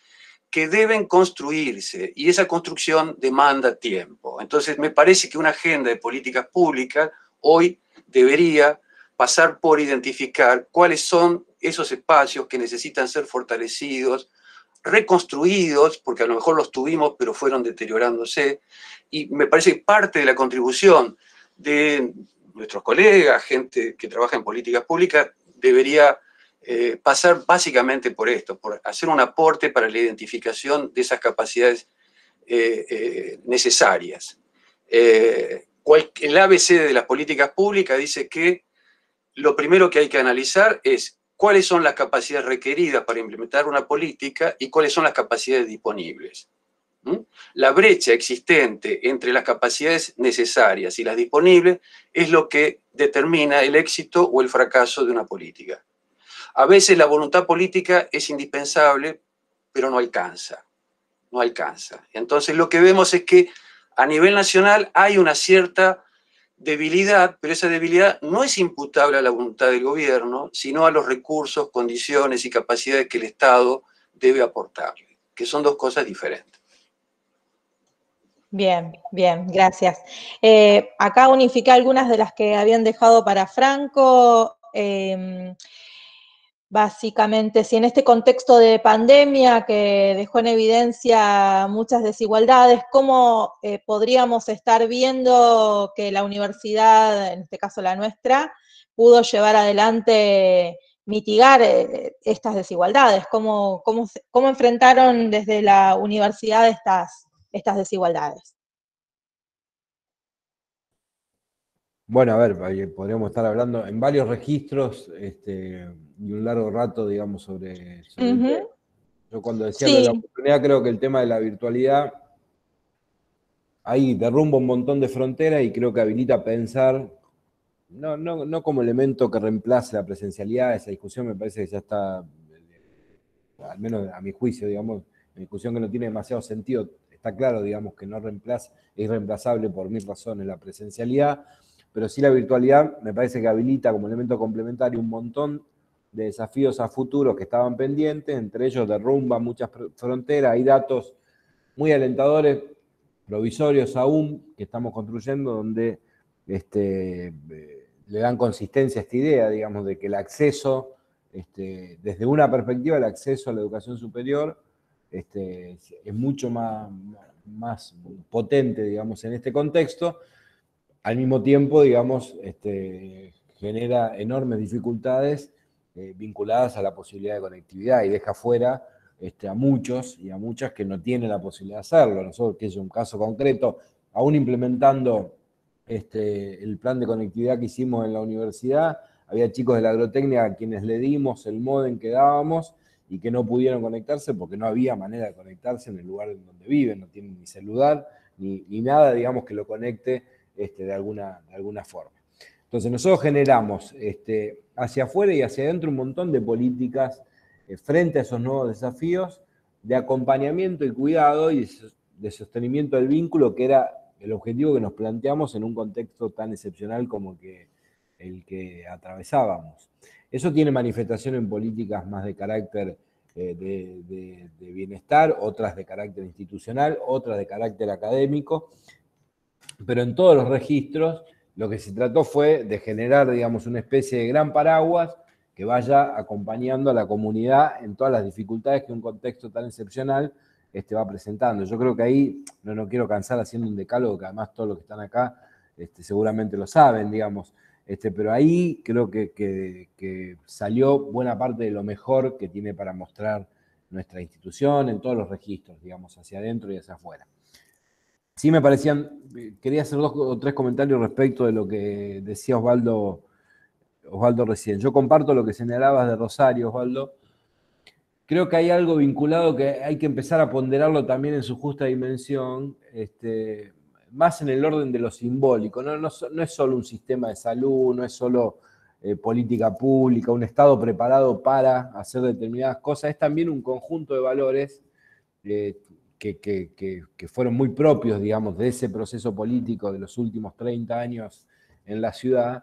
que deben construirse, y esa construcción demanda tiempo. Entonces, me parece que una agenda de políticas públicas hoy debería pasar por identificar cuáles son esos espacios que necesitan ser fortalecidos, reconstruidos, porque a lo mejor los tuvimos, pero fueron deteriorándose, y me parece que parte de la contribución de nuestros colegas, gente que trabaja en políticas públicas, debería pasar básicamente por esto, por hacer un aporte para la identificación de esas capacidades necesarias. El ABC de las políticas públicas dice que lo primero que hay que analizar es cuáles son las capacidades requeridas para implementar una política y cuáles son las capacidades disponibles. La brecha existente entre las capacidades necesarias y las disponibles es lo que determina el éxito o el fracaso de una política. A veces la voluntad política es indispensable, pero no alcanza. No alcanza. Entonces lo que vemos es que a nivel nacional hay una cierta debilidad, pero esa debilidad no es imputable a la voluntad del gobierno, sino a los recursos, condiciones y capacidades que el Estado debe aportarle, que son dos cosas diferentes. Bien, bien, gracias. Acá unifiqué algunas de las que habían dejado para Franco. Básicamente, si en este contexto de pandemia que dejó en evidencia muchas desigualdades, ¿cómo podríamos estar viendo que la universidad, en este caso la nuestra, pudo llevar adelante, mitigar estas desigualdades? ¿Cómo enfrentaron desde la universidad estas desigualdades? Bueno, a ver, podríamos estar hablando en varios registros y un largo rato, digamos, sobre el tema. Yo cuando decía lo de la oportunidad, creo que el tema de la virtualidad ahí derrumba un montón de fronteras y creo que habilita a pensar, no como elemento que reemplace la presencialidad. Esa discusión me parece que ya está, al menos a mi juicio, digamos, una discusión que no tiene demasiado sentido. Está claro, digamos, que no es reemplazable por 1000 razones la presencialidad, pero sí la virtualidad me parece que habilita como elemento complementario un montón de desafíos a futuro que estaban pendientes, entre ellos derrumba muchas fronteras. Hay datos muy alentadores, provisorios aún, que estamos construyendo, donde le dan consistencia a esta idea, digamos, de que el acceso, desde una perspectiva, el acceso a la educación superior es mucho más potente, digamos, en este contexto. Al mismo tiempo, digamos, genera enormes dificultades vinculadas a la posibilidad de conectividad y deja fuera a muchos y a muchas que no tienen la posibilidad de hacerlo. Nosotros, que es un caso concreto, aún implementando el plan de conectividad que hicimos en la universidad, había chicos de la agrotecnia a quienes le dimos el módem que dábamos y que no pudieron conectarse porque no había manera de conectarse en el lugar en donde viven, no tienen ni celular, ni nada, digamos, que lo conecte de alguna forma. Entonces nosotros generamos hacia afuera y hacia adentro un montón de políticas frente a esos nuevos desafíos de acompañamiento y cuidado y de sostenimiento del vínculo, que era el objetivo que nos planteamos en un contexto tan excepcional como el que atravesábamos. Eso tiene manifestación en políticas más de carácter de bienestar, otras de carácter institucional, otras de carácter académico, pero en todos los registros lo que se trató fue de generar, digamos, una especie de gran paraguas que vaya acompañando a la comunidad en todas las dificultades que un contexto tan excepcional va presentando. Yo creo que ahí, no quiero cansar haciendo un decálogo, que además todos los que están acá seguramente lo saben, digamos, pero ahí creo que salió buena parte de lo mejor que tiene para mostrar nuestra institución en todos los registros, digamos, hacia adentro y hacia afuera. Sí me parecían, quería hacer 2 o 3 comentarios respecto de lo que decía Osvaldo recién. Yo comparto lo que señalabas de Rosario, Osvaldo. Creo que hay algo vinculado que hay que empezar a ponderarlo también en su justa dimensión, más en el orden de lo simbólico. No es solo un sistema de salud, no es solo política pública, un Estado preparado para hacer determinadas cosas, es también un conjunto de valores que fueron muy propios, digamos, de ese proceso político de los últimos 30 años en la ciudad,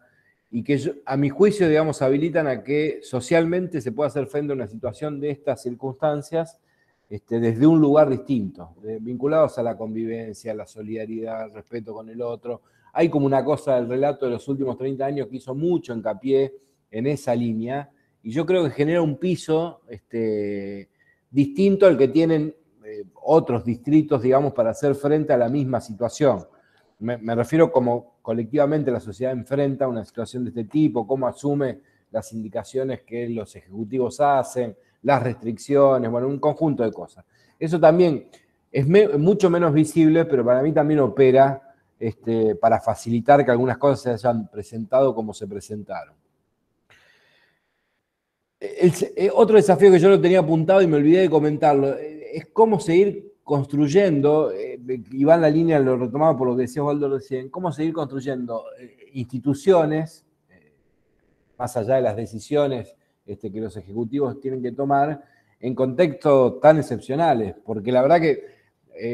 y que a mi juicio, digamos, habilitan a que socialmente se pueda hacer frente a una situación de estas circunstancias desde un lugar distinto, vinculados a la convivencia, a la solidaridad, al respeto con el otro. Hay como una cosa del relato de los últimos 30 años que hizo mucho hincapié en esa línea, y yo creo que genera un piso distinto al que tienen otros distritos, digamos, para hacer frente a la misma situación. Me refiero como colectivamente la sociedad enfrenta una situación de este tipo, cómo asume las indicaciones que los ejecutivos hacen, las restricciones, bueno, un conjunto de cosas. Eso también es mucho menos visible, pero para mí también opera para facilitar que algunas cosas se hayan presentado como se presentaron. Otro desafío que yo lo tenía apuntado y me olvidé de comentarlo, es cómo seguir construyendo, y va en la línea, lo retomaba por lo que decía Osvaldo recién, cómo seguir construyendo instituciones, más allá de las decisiones que los ejecutivos tienen que tomar, en contextos tan excepcionales, porque la verdad que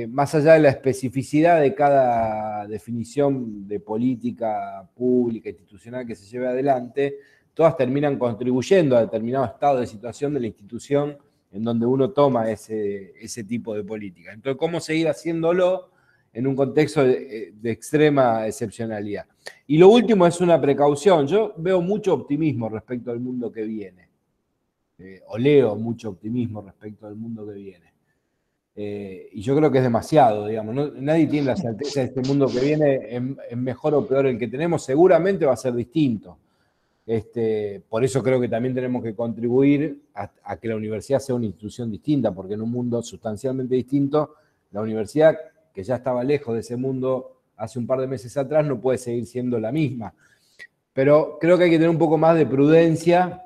más allá de la especificidad de cada definición de política pública, institucional que se lleve adelante, todas terminan contribuyendo a determinado estado de situación de la institución en donde uno toma ese tipo de política. Entonces, ¿cómo seguir haciéndolo en un contexto de extrema excepcionalidad? Y lo último es una precaución. Yo veo mucho optimismo respecto al mundo que viene, o leo mucho optimismo respecto al mundo que viene. Y yo creo que es demasiado, digamos. Nadie tiene la certeza de este mundo que viene es mejor o peor el que tenemos. Seguramente va a ser distinto. Por eso creo que también tenemos que contribuir a que la universidad sea una institución distinta, porque en un mundo sustancialmente distinto, la universidad, que ya estaba lejos de ese mundo hace un par de meses atrás, no puede seguir siendo la misma. Pero creo que hay que tener un poco más de prudencia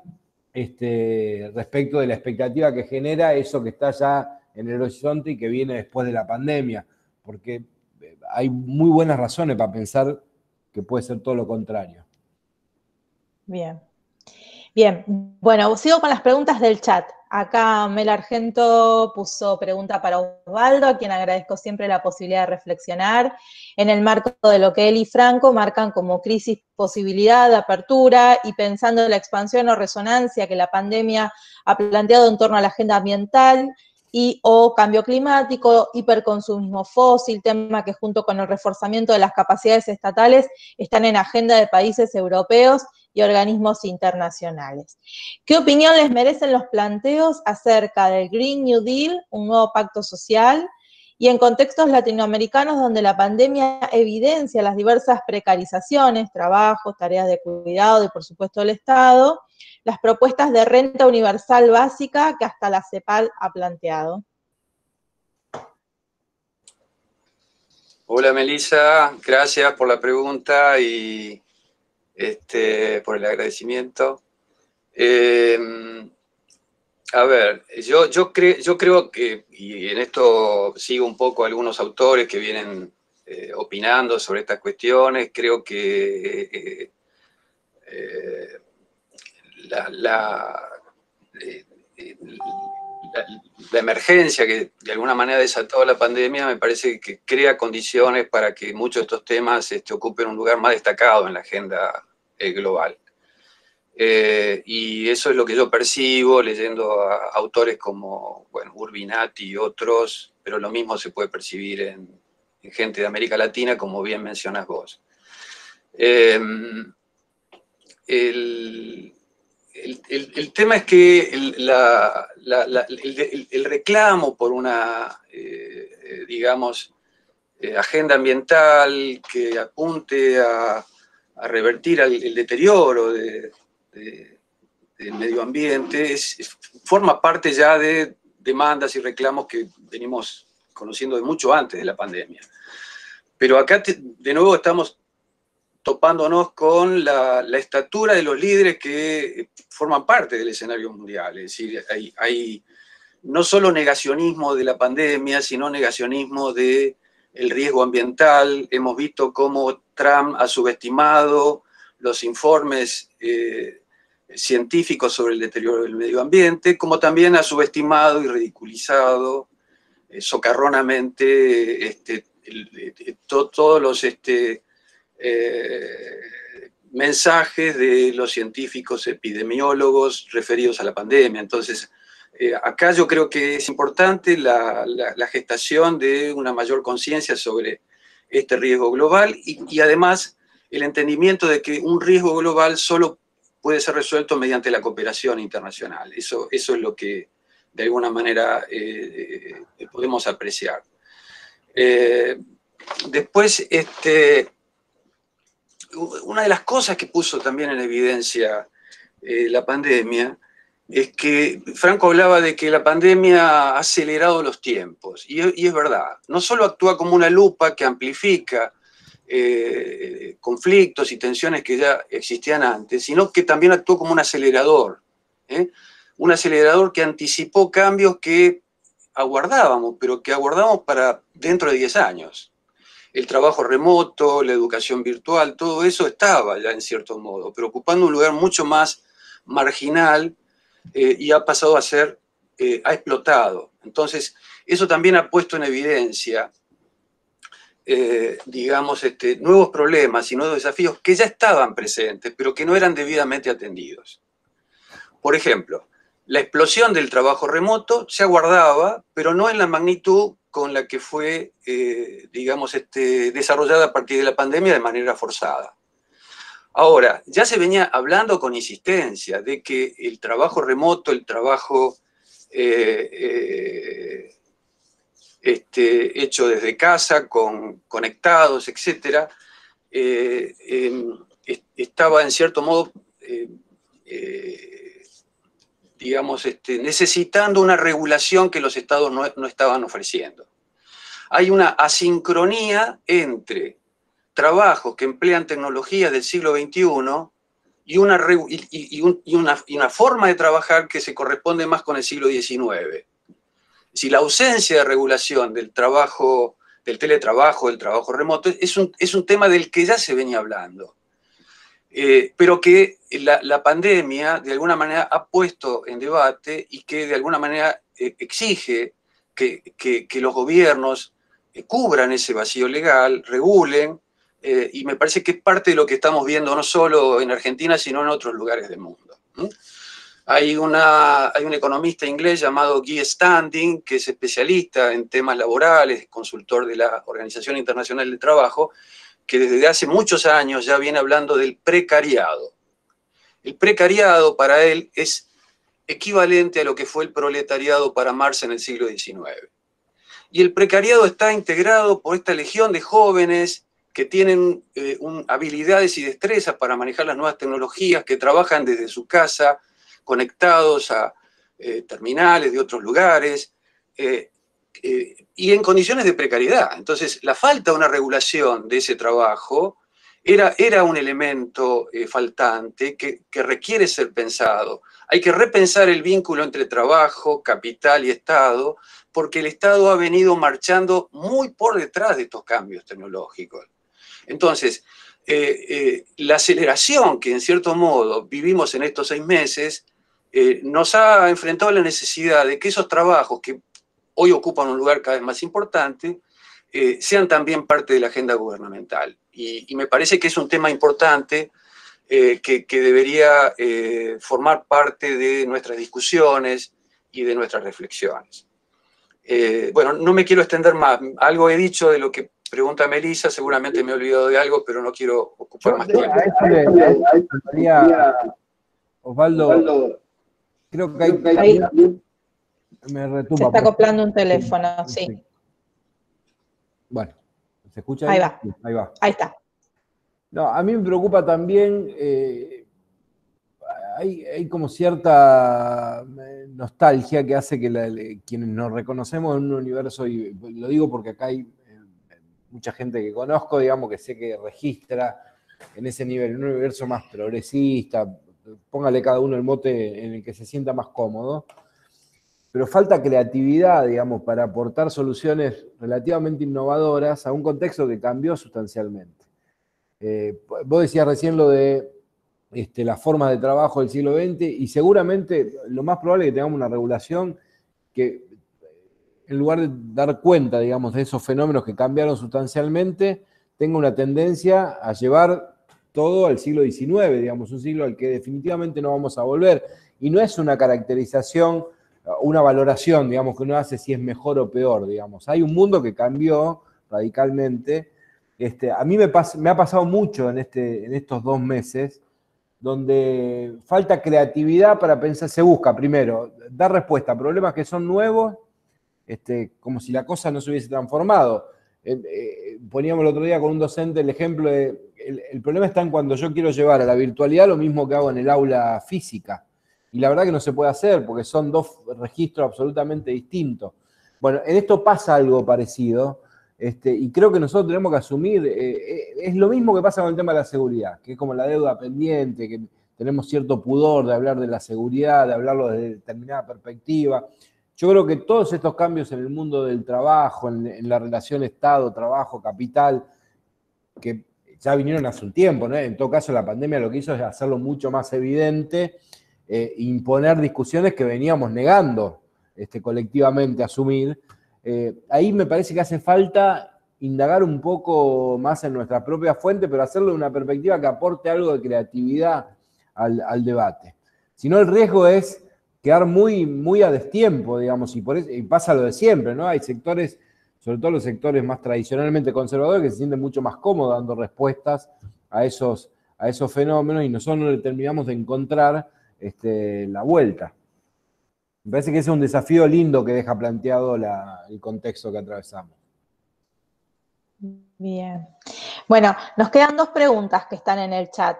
respecto de la expectativa que genera eso que está ya en el horizonte y que viene después de la pandemia, porque hay muy buenas razones para pensar que puede ser todo lo contrario. Bien. Bien, bueno, sigo con las preguntas del chat. Acá Mel Argento puso pregunta para Osvaldo, a quien agradezco siempre la posibilidad de reflexionar. En el marco de lo que él y Franco marcan como crisis, posibilidad de apertura y pensando en la expansión o resonancia que la pandemia ha planteado en torno a la agenda ambiental y o cambio climático, hiperconsumismo fósil, tema que junto con el reforzamiento de las capacidades estatales están en agenda de países europeos y organismos internacionales. ¿Qué opinión les merecen los planteos acerca del Green New Deal, un nuevo pacto social, y en contextos latinoamericanos donde la pandemia evidencia las diversas precarizaciones, trabajos, tareas de cuidado y por supuesto el Estado, las propuestas de renta universal básica que hasta la CEPAL ha planteado? Hola Melissa, gracias por la pregunta y por el agradecimiento. A ver, yo creo que, y en esto sigo un poco a algunos autores que vienen opinando sobre estas cuestiones, creo que la emergencia que de alguna manera ha desatado la pandemia me parece que crea condiciones para que muchos de estos temas ocupen un lugar más destacado en la agenda global. Y eso es lo que yo percibo leyendo a autores como Urbinati y otros, pero lo mismo se puede percibir en gente de América Latina, como bien mencionas vos. El tema es que el reclamo por una, digamos, agenda ambiental que apunte a revertir el deterioro del medio ambiente forma parte ya de demandas y reclamos que venimos conociendo de mucho antes de la pandemia. Pero acá de nuevo estamos topándonos con la estatura de los líderes que forman parte del escenario mundial. Es decir, hay no solo negacionismo de la pandemia, sino negacionismo del riesgo ambiental. Hemos visto cómo Trump ha subestimado los informes científicos sobre el deterioro del medio ambiente, como también ha subestimado y ridiculizado socarronamente todos los mensajes de los científicos epidemiólogos referidos a la pandemia. Entonces, acá yo creo que es importante la gestación de una mayor conciencia sobre este riesgo global y además el entendimiento de que un riesgo global solo puede ser resuelto mediante la cooperación internacional. Eso es lo que de alguna manera podemos apreciar. Después, una de las cosas que puso también en evidencia la pandemia es que Franco hablaba de que la pandemia ha acelerado los tiempos, y es verdad. No solo actúa como una lupa que amplifica conflictos y tensiones que ya existían antes, sino que también actuó como un acelerador. Un acelerador que anticipó cambios que aguardábamos, pero que aguardábamos para dentro de 10 años. El trabajo remoto, la educación virtual, todo eso estaba ya en cierto modo, pero ocupando un lugar mucho más marginal, y ha pasado a ser, ha explotado. Entonces, eso también ha puesto en evidencia, digamos, nuevos problemas y nuevos desafíos que ya estaban presentes, pero que no eran debidamente atendidos. Por ejemplo, la explosión del trabajo remoto se aguardaba, pero no en la magnitud con la que fue, digamos, desarrollada a partir de la pandemia de manera forzada. Ahora, ya se venía hablando con insistencia de que el trabajo remoto, el trabajo hecho desde casa, conectados, etc., estaba en cierto modo, digamos, necesitando una regulación que los estados no estaban ofreciendo. Hay una asincronía entre trabajos que emplean tecnologías del siglo XXI y una forma de trabajar que se corresponde más con el siglo XIX. Si la ausencia de regulación del trabajo, del teletrabajo, del trabajo remoto, es un tema del que ya se venía hablando, pero que la pandemia de alguna manera ha puesto en debate y que de alguna manera exige que los gobiernos cubran ese vacío legal, regulen, y me parece que es parte de lo que estamos viendo no solo en Argentina, sino en otros lugares del mundo. Hay un economista inglés llamado Guy Standing, que es especialista en temas laborales, consultor de la Organización Internacional del Trabajo, que desde hace muchos años ya viene hablando del precariado. El precariado para él es equivalente a lo que fue el proletariado para Marx en el siglo XIX. Y el precariado está integrado por esta legión de jóvenes que tienen habilidades y destrezas para manejar las nuevas tecnologías, que trabajan desde su casa, conectados a terminales de otros lugares, y en condiciones de precariedad. Entonces, la falta de una regulación de ese trabajo era un elemento faltante que requiere ser pensado. Hay que repensar el vínculo entre trabajo, capital y Estado, porque el Estado ha venido marchando muy por detrás de estos cambios tecnológicos. Entonces, la aceleración que en cierto modo vivimos en estos 6 meses nos ha enfrentado a la necesidad de que esos trabajos que hoy ocupan un lugar cada vez más importante sean también parte de la agenda gubernamental. Y me parece que es un tema importante que debería formar parte de nuestras discusiones y de nuestras reflexiones. Bueno, no me quiero extender más. Algo he dicho de lo que pregunta Melissa, seguramente me he olvidado de algo, pero no quiero ocupar más tiempo. Osvaldo, creo que ahí me retumba. se está acoplando un teléfono, sí. Bueno, ¿se escucha? Ahí va. Ahí va. Ahí está. No, a mí me preocupa también, hay como cierta nostalgia que hace que quienes nos reconocemos en un universo, y lo digo porque acá hay mucha gente que conozco, digamos, que sé que registra en ese nivel, un universo más progresista, póngale cada uno el mote en el que se sienta más cómodo, pero falta creatividad, digamos, para aportar soluciones relativamente innovadoras a un contexto que cambió sustancialmente. Vos decías recién lo de las formas de trabajo del siglo XX, y seguramente lo más probable es que tengamos una regulación que, en lugar de dar cuenta, digamos, de esos fenómenos que cambiaron sustancialmente, tenga una tendencia a llevar todo al siglo XIX, digamos, un siglo al que definitivamente no vamos a volver. Y no es una caracterización, una valoración, digamos, que uno hace si es mejor o peor, digamos. Hay un mundo que cambió radicalmente. A mí me ha pasado mucho en estos 2 meses, donde falta creatividad para pensar. Se busca, primero, dar respuesta a problemas que son nuevos, como si la cosa no se hubiese transformado. Poníamos el otro día con un docente el ejemplo de, el problema está en cuando yo quiero llevar a la virtualidad lo mismo que hago en el aula física. Y la verdad que no se puede hacer porque son dos registros absolutamente distintos. Bueno, en esto pasa algo parecido, y creo que nosotros tenemos que asumir, es lo mismo que pasa con el tema de la seguridad, que es como la deuda pendiente, que tenemos cierto pudor de hablar de la seguridad, de hablarlo desde determinada perspectiva. Yo creo que todos estos cambios en el mundo del trabajo, en la relación Estado, trabajo, capital, que ya vinieron hace un tiempo, ¿no? En todo caso, la pandemia lo que hizo es hacerlo mucho más evidente, imponer discusiones que veníamos negando colectivamente asumir. Ahí me parece que hace falta indagar un poco más en nuestra propia fuente, pero hacerlo de una perspectiva que aporte algo de creatividad al debate. Si no, el riesgo es quedar muy, muy a destiempo, digamos, y pasa lo de siempre, ¿no? Hay sectores, sobre todo los sectores más tradicionalmente conservadores, que se sienten mucho más cómodos dando respuestas a esos fenómenos y nosotros no le terminamos de encontrar la vuelta. Me parece que ese es un desafío lindo que deja planteado el contexto que atravesamos. Bien. Bueno, nos quedan dos preguntas que están en el chat.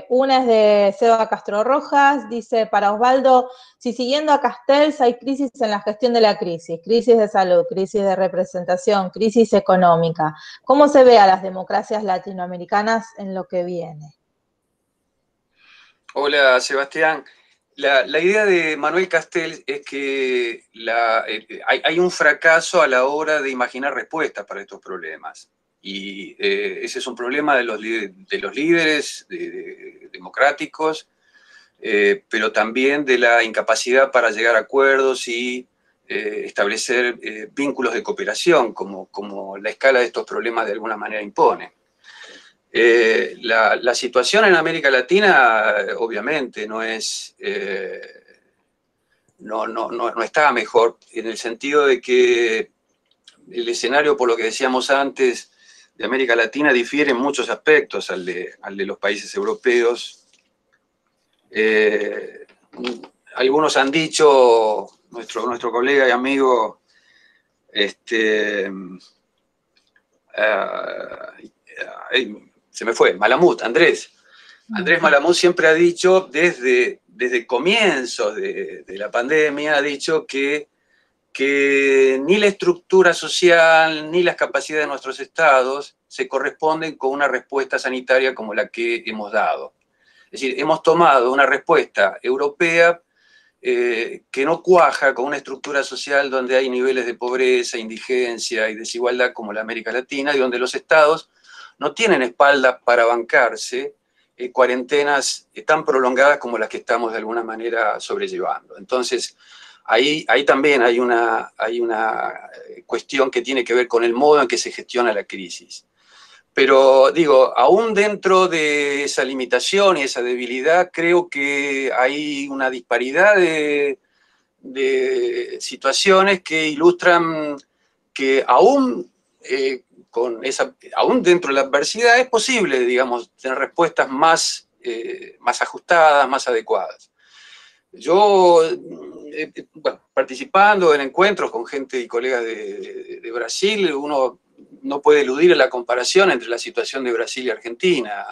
Una es de Seba Castro Rojas, dice, para Osvaldo, si siguiendo a Castells hay crisis en la gestión de la crisis de salud, crisis de representación, crisis económica, ¿cómo se ve a las democracias latinoamericanas en lo que viene? Hola, Sebastián. La idea de Manuel Castells es que hay un fracaso a la hora de imaginar respuestas para estos problemas. Y ese es un problema de los líderes democráticos, pero también de la incapacidad para llegar a acuerdos y establecer vínculos de cooperación, como la escala de estos problemas de alguna manera impone. La situación en América Latina, obviamente, no está mejor, en el sentido de que el escenario, por lo que decíamos antes, de América Latina difiere en muchos aspectos al de los países europeos. Algunos han dicho, nuestro colega y amigo, se me fue, Malamud, Andrés Malamud siempre ha dicho, desde comienzos de la pandemia, ha dicho que ni la estructura social ni las capacidades de nuestros estados se corresponden con una respuesta sanitaria como la que hemos dado. Es decir, hemos tomado una respuesta europea que no cuaja con una estructura social donde hay niveles de pobreza, indigencia y desigualdad como la América Latina, y donde los estados no tienen espaldas para bancarse cuarentenas tan prolongadas como las que estamos de alguna manera sobrellevando. Entonces, ahí también hay una cuestión que tiene que ver con el modo en que se gestiona la crisis. Pero digo, aún dentro de esa limitación y esa debilidad, creo que hay una disparidad de situaciones que ilustran que aún dentro de la adversidad es posible, digamos, tener respuestas más ajustadas, más adecuadas. Yo, participando en encuentros con gente y colegas de Brasil, uno no puede eludir la comparación entre la situación de Brasil y Argentina,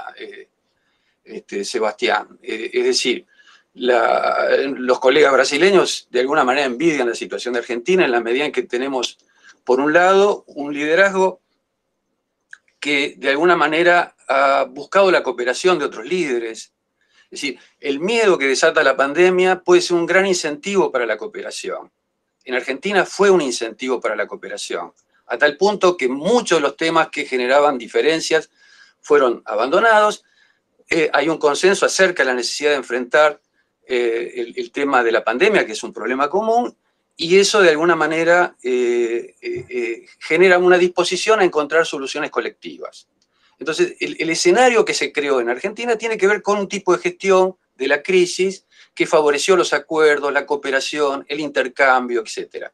Sebastián. Es decir, los colegas brasileños de alguna manera envidian la situación de Argentina en la medida en que tenemos, por un lado, un liderazgo que de alguna manera ha buscado la cooperación de otros líderes. Es decir, el miedo que desata la pandemia puede ser un gran incentivo para la cooperación. En Argentina fue un incentivo para la cooperación, a tal punto que muchos de los temas que generaban diferencias fueron abandonados. Hay un consenso acerca de la necesidad de enfrentar el tema de la pandemia, que es un problema común, y eso de alguna manera genera una disposición a encontrar soluciones colectivas. Entonces, el escenario que se creó en Argentina tiene que ver con un tipo de gestión de la crisis que favoreció los acuerdos, la cooperación, el intercambio, etc.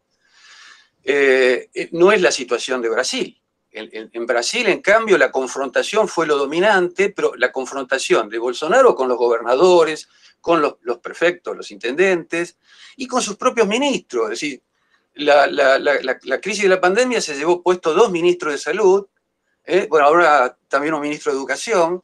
No es la situación de Brasil. En Brasil, en cambio, la confrontación fue lo dominante, pero la confrontación de Bolsonaro con los gobernadores, con los prefectos, los intendentes, y con sus propios ministros. Es decir, la crisis de la pandemia se llevó puesto 2 ministros de salud, bueno, ahora también un ministro de educación,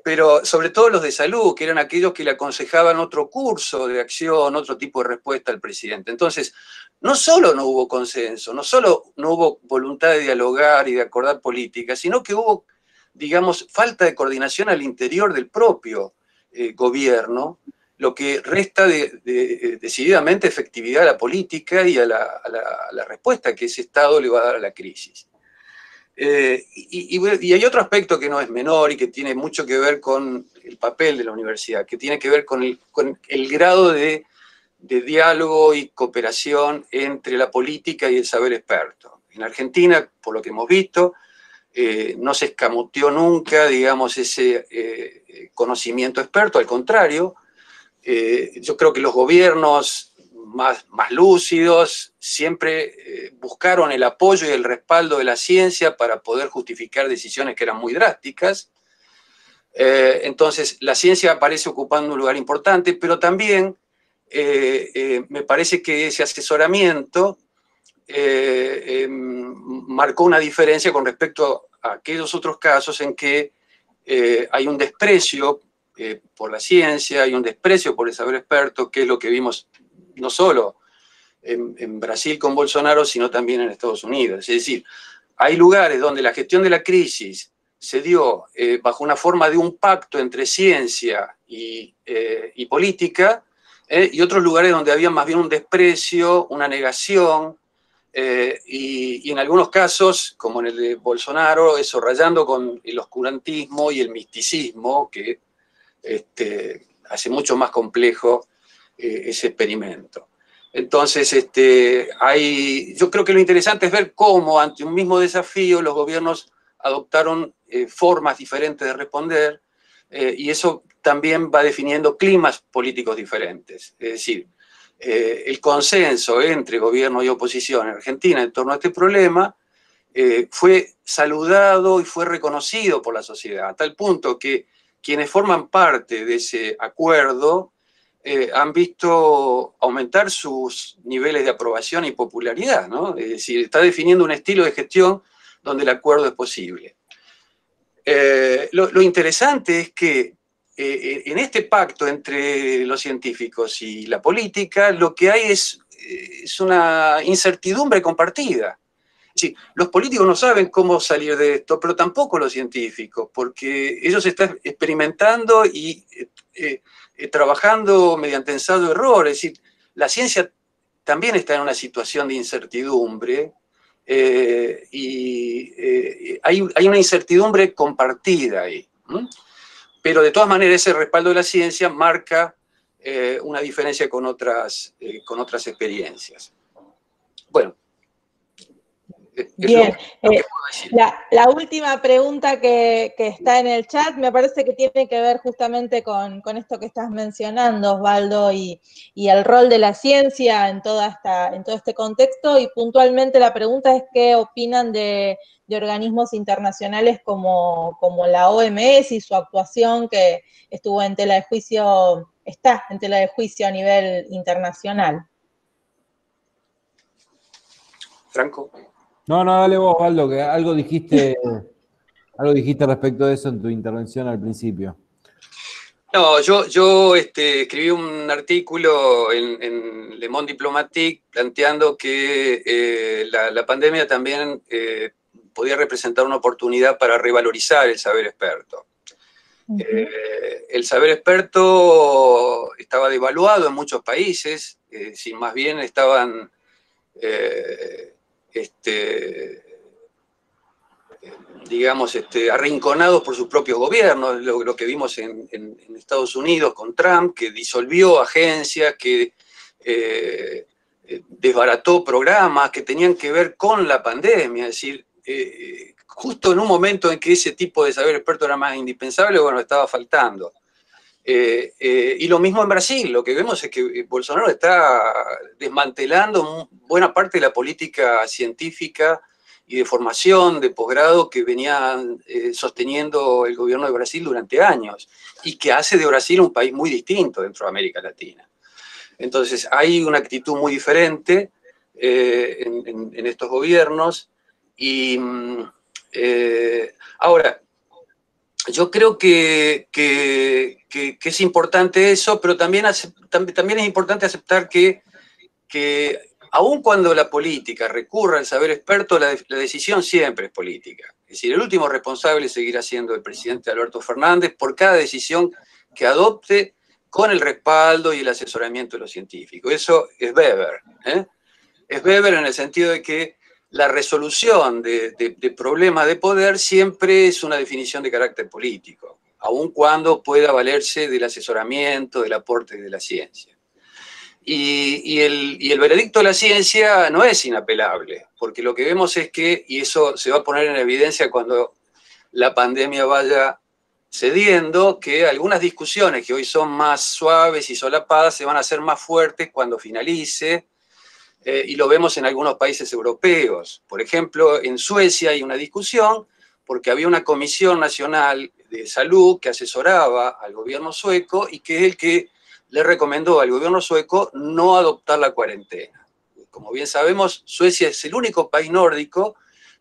pero sobre todo los de salud, que eran aquellos que le aconsejaban otro curso de acción, otro tipo de respuesta al presidente. Entonces, no solo no hubo consenso, no solo no hubo voluntad de dialogar y de acordar políticas, sino que hubo, digamos, falta de coordinación al interior del propio gobierno, lo que resta decididamente efectividad a la política y a la respuesta que ese Estado le va a dar a la crisis. Y hay otro aspecto que no es menor y que tiene mucho que ver con el papel de la universidad, que tiene que ver con el grado de diálogo y cooperación entre la política y el saber experto. En Argentina, por lo que hemos visto, no se escamoteó nunca, digamos, ese conocimiento experto, al contrario, yo creo que los gobiernos más lúcidos siempre buscaron el apoyo y el respaldo de la ciencia para poder justificar decisiones que eran muy drásticas. Entonces, la ciencia aparece ocupando un lugar importante, pero también me parece que ese asesoramiento marcó una diferencia con respecto a aquellos otros casos en que hay un desprecio por la ciencia, hay un desprecio por el saber experto, que es lo que vimos no solo en Brasil con Bolsonaro, sino también en Estados Unidos. Es decir, hay lugares donde la gestión de la crisis se dio bajo una forma de un pacto entre ciencia y política, y otros lugares donde había más bien un desprecio, una negación, y en algunos casos, como en el de Bolsonaro, eso rayando con el oscurantismo y el misticismo, que hace mucho más complejo ese experimento. Entonces, yo creo que lo interesante es ver cómo ante un mismo desafío los gobiernos adoptaron formas diferentes de responder, y eso también va definiendo climas políticos diferentes. Es decir, el consenso entre gobierno y oposición en Argentina en torno a este problema fue saludado y fue reconocido por la sociedad, a tal punto que quienes forman parte de ese acuerdo han visto aumentar sus niveles de aprobación y popularidad, ¿no? Es decir, está definiendo un estilo de gestión donde el acuerdo es posible. Lo interesante es que en este pacto entre los científicos y la política, lo que hay es una incertidumbre compartida. Sí, los políticos no saben cómo salir de esto, pero tampoco los científicos, porque ellos están experimentando y trabajando mediante ensayo-error. Es decir, la ciencia también está en una situación de incertidumbre, hay una incertidumbre compartida ahí. Pero de todas maneras ese respaldo de la ciencia marca una diferencia con otras experiencias. Bueno. Bien, la última pregunta que está en el chat me parece que tiene que ver justamente con esto que estás mencionando, Osvaldo, y el rol de la ciencia en todo este contexto, y puntualmente la pregunta es qué opinan de organismos internacionales como la OMS y su actuación que está en tela de juicio a nivel internacional. Franco. No, dale vos, Osvaldo, que algo dijiste respecto de eso en tu intervención al principio. No, yo escribí un artículo en Le Monde Diplomatique planteando que la pandemia también podía representar una oportunidad para revalorizar el saber experto. El saber experto estaba devaluado en muchos países, si más bien estaban digamos, arrinconados por sus propios gobiernos, lo que vimos en Estados Unidos con Trump, que disolvió agencias, que desbarató programas que tenían que ver con la pandemia, es decir, justo en un momento en que ese tipo de saber experto era más indispensable, bueno, estaba faltando. Y lo mismo en Brasil, lo que vemos es que Bolsonaro está desmantelando buena parte de la política científica y de formación, de posgrado que venía sosteniendo el gobierno de Brasil durante años, y que hace de Brasil un país muy distinto dentro de América Latina. Entonces hay una actitud muy diferente en estos gobiernos. Y ahora, yo creo que es importante eso, pero también es importante aceptar que aun cuando la política recurra al saber experto, la decisión siempre es política. Es decir, el último responsable seguirá siendo el presidente Alberto Fernández por cada decisión que adopte con el respaldo y el asesoramiento de los científicos. Eso es Weber. Es Weber en el sentido de que la resolución de problemas de poder siempre es una definición de carácter político, aun cuando pueda valerse del asesoramiento, del aporte de la ciencia. Y el veredicto de la ciencia no es inapelable, porque lo que vemos es que, y eso se va a poner en evidencia cuando la pandemia vaya cediendo, que algunas discusiones que hoy son más suaves y solapadas se van a hacer más fuertes cuando finalice, y lo vemos en algunos países europeos. Por ejemplo, en Suecia hay una discusión porque había una comisión nacional de salud que asesoraba al gobierno sueco y que es el que le recomendó al gobierno sueco no adoptar la cuarentena. Como bien sabemos, Suecia es el único país nórdico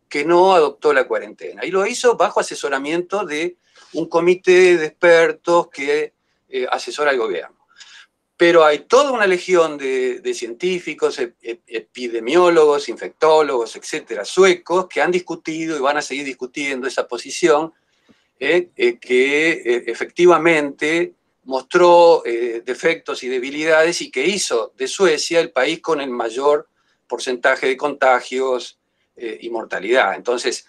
que no adoptó la cuarentena. Y lo hizo bajo asesoramiento de un comité de expertos que asesora al gobierno. Pero hay toda una legión de científicos, epidemiólogos, infectólogos, etcétera, suecos, que han discutido y van a seguir discutiendo esa posición que efectivamente mostró defectos y debilidades y que hizo de Suecia el país con el mayor porcentaje de contagios y mortalidad. Entonces,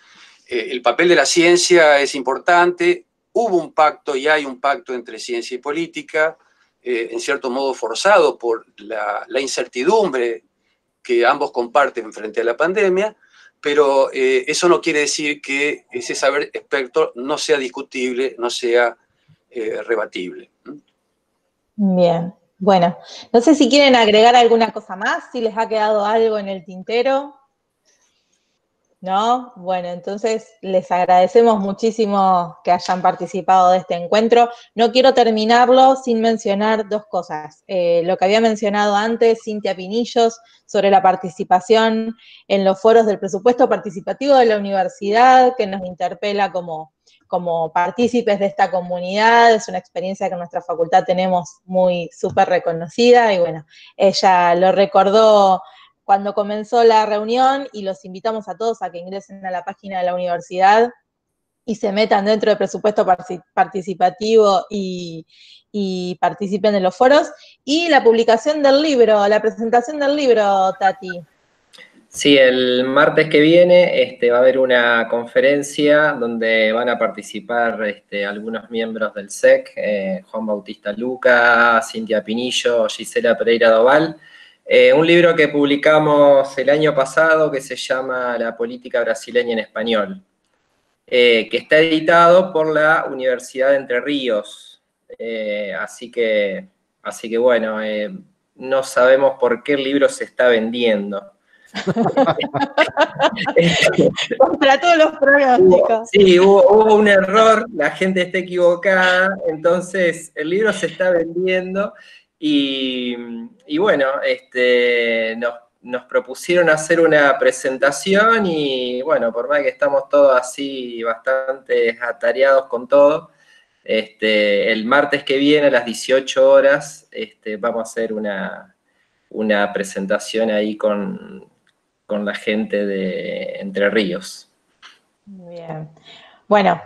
el papel de la ciencia es importante. Hubo un pacto y hay un pacto entre ciencia y política, en cierto modo forzado por la incertidumbre que ambos comparten frente a la pandemia, pero eso no quiere decir que ese saber experto no sea discutible, no sea rebatible. Bien, bueno, no sé si quieren agregar alguna cosa más, si les ha quedado algo en el tintero. ¿No? Bueno, entonces les agradecemos muchísimo que hayan participado de este encuentro. No quiero terminarlo sin mencionar dos cosas. Lo que había mencionado antes, Cintia Pinillos, sobre la participación en los foros del presupuesto participativo de la universidad, que nos interpela como partícipes de esta comunidad. Es una experiencia que en nuestra facultad tenemos muy súper reconocida y bueno, ella lo recordó cuando comenzó la reunión y los invitamos a todos a que ingresen a la página de la universidad y se metan dentro del presupuesto participativo y participen de los foros. Y la publicación del libro, la presentación del libro, Tati. Sí, el martes que viene va a haber una conferencia donde van a participar algunos miembros del SEC, Juan Bautista Luca, Cintia Pinillo, Gisela Pereira Doval. Un libro que publicamos el año pasado que se llama La política brasileña en español, que está editado por la Universidad de Entre Ríos. Así que bueno, no sabemos por qué el libro se está vendiendo. Contra todos los pronósticos. Sí, hubo un error, la gente está equivocada, entonces el libro se está vendiendo y bueno, nos propusieron hacer una presentación y bueno, por más que estamos todos así bastante atareados con todo, el martes que viene a las 18 horas vamos a hacer una presentación ahí con la gente de Entre Ríos. Bien. Bueno,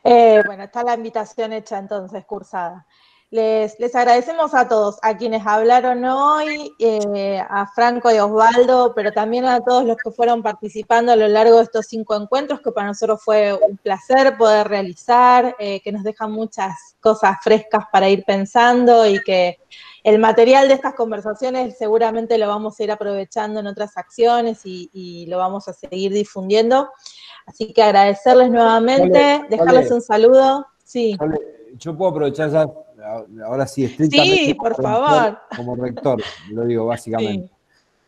está la invitación hecha entonces, cursada. Les agradecemos a todos, a quienes hablaron hoy, a Franco y a Osvaldo, pero también a todos los que fueron participando a lo largo de estos 5 encuentros, que para nosotros fue un placer poder realizar, que nos dejan muchas cosas frescas para ir pensando y que el material de estas conversaciones seguramente lo vamos a ir aprovechando en otras acciones y lo vamos a seguir difundiendo. Así que agradecerles nuevamente, dejarles un saludo. Sí. Yo puedo aprovechar ya, ahora sí, estrictamente sí, por favor. Como rector, lo digo básicamente. Sí.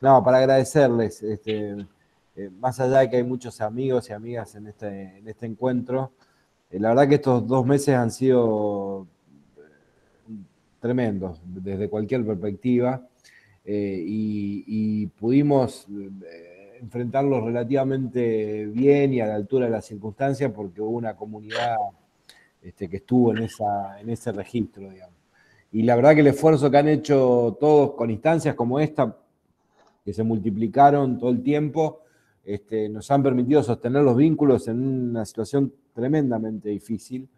No, para agradecerles, más allá de que hay muchos amigos y amigas en este encuentro, la verdad que estos 2 meses han sido tremendos desde cualquier perspectiva. y pudimos enfrentarlos relativamente bien y a la altura de las circunstancias porque hubo una comunidad que estuvo en ese registro, digamos. Y la verdad que el esfuerzo que han hecho todos con instancias como esta, que se multiplicaron todo el tiempo, nos han permitido sostener los vínculos en una situación tremendamente difícil,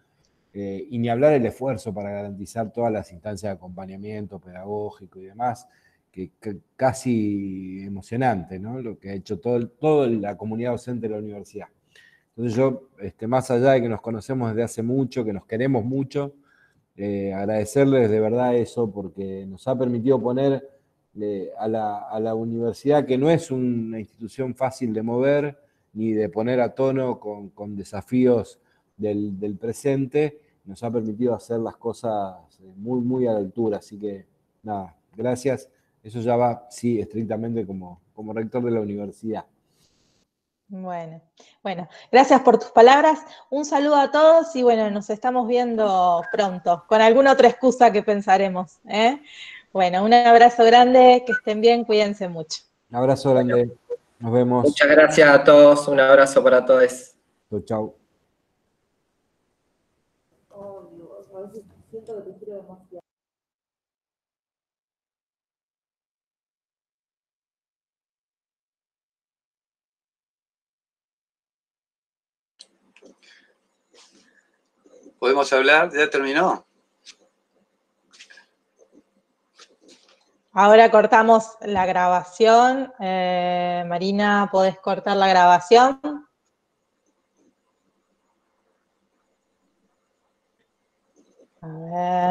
y ni hablar el esfuerzo para garantizar todas las instancias de acompañamiento pedagógico y demás, que casi emocionante, ¿no? Lo que ha hecho toda la comunidad docente de la universidad. Entonces yo, más allá de que nos conocemos desde hace mucho, que nos queremos mucho, agradecerles de verdad eso, porque nos ha permitido poner a la universidad, que no es una institución fácil de mover, ni de poner a tono con desafíos del presente, nos ha permitido hacer las cosas muy, muy a la altura. Así que, nada, gracias. Eso ya va, sí, estrictamente como rector de la universidad. Bueno, gracias por tus palabras. Un saludo a todos y bueno, nos estamos viendo pronto, con alguna otra excusa que pensaremos, ¿eh? Bueno, un abrazo grande, que estén bien, cuídense mucho. Un abrazo grande, nos vemos. Muchas gracias a todos, un abrazo para todos. Chau. Siento que te quiero demasiado. ¿Podemos hablar? ¿Ya terminó? Ahora cortamos la grabación. Marina, ¿podés cortar la grabación? A ver.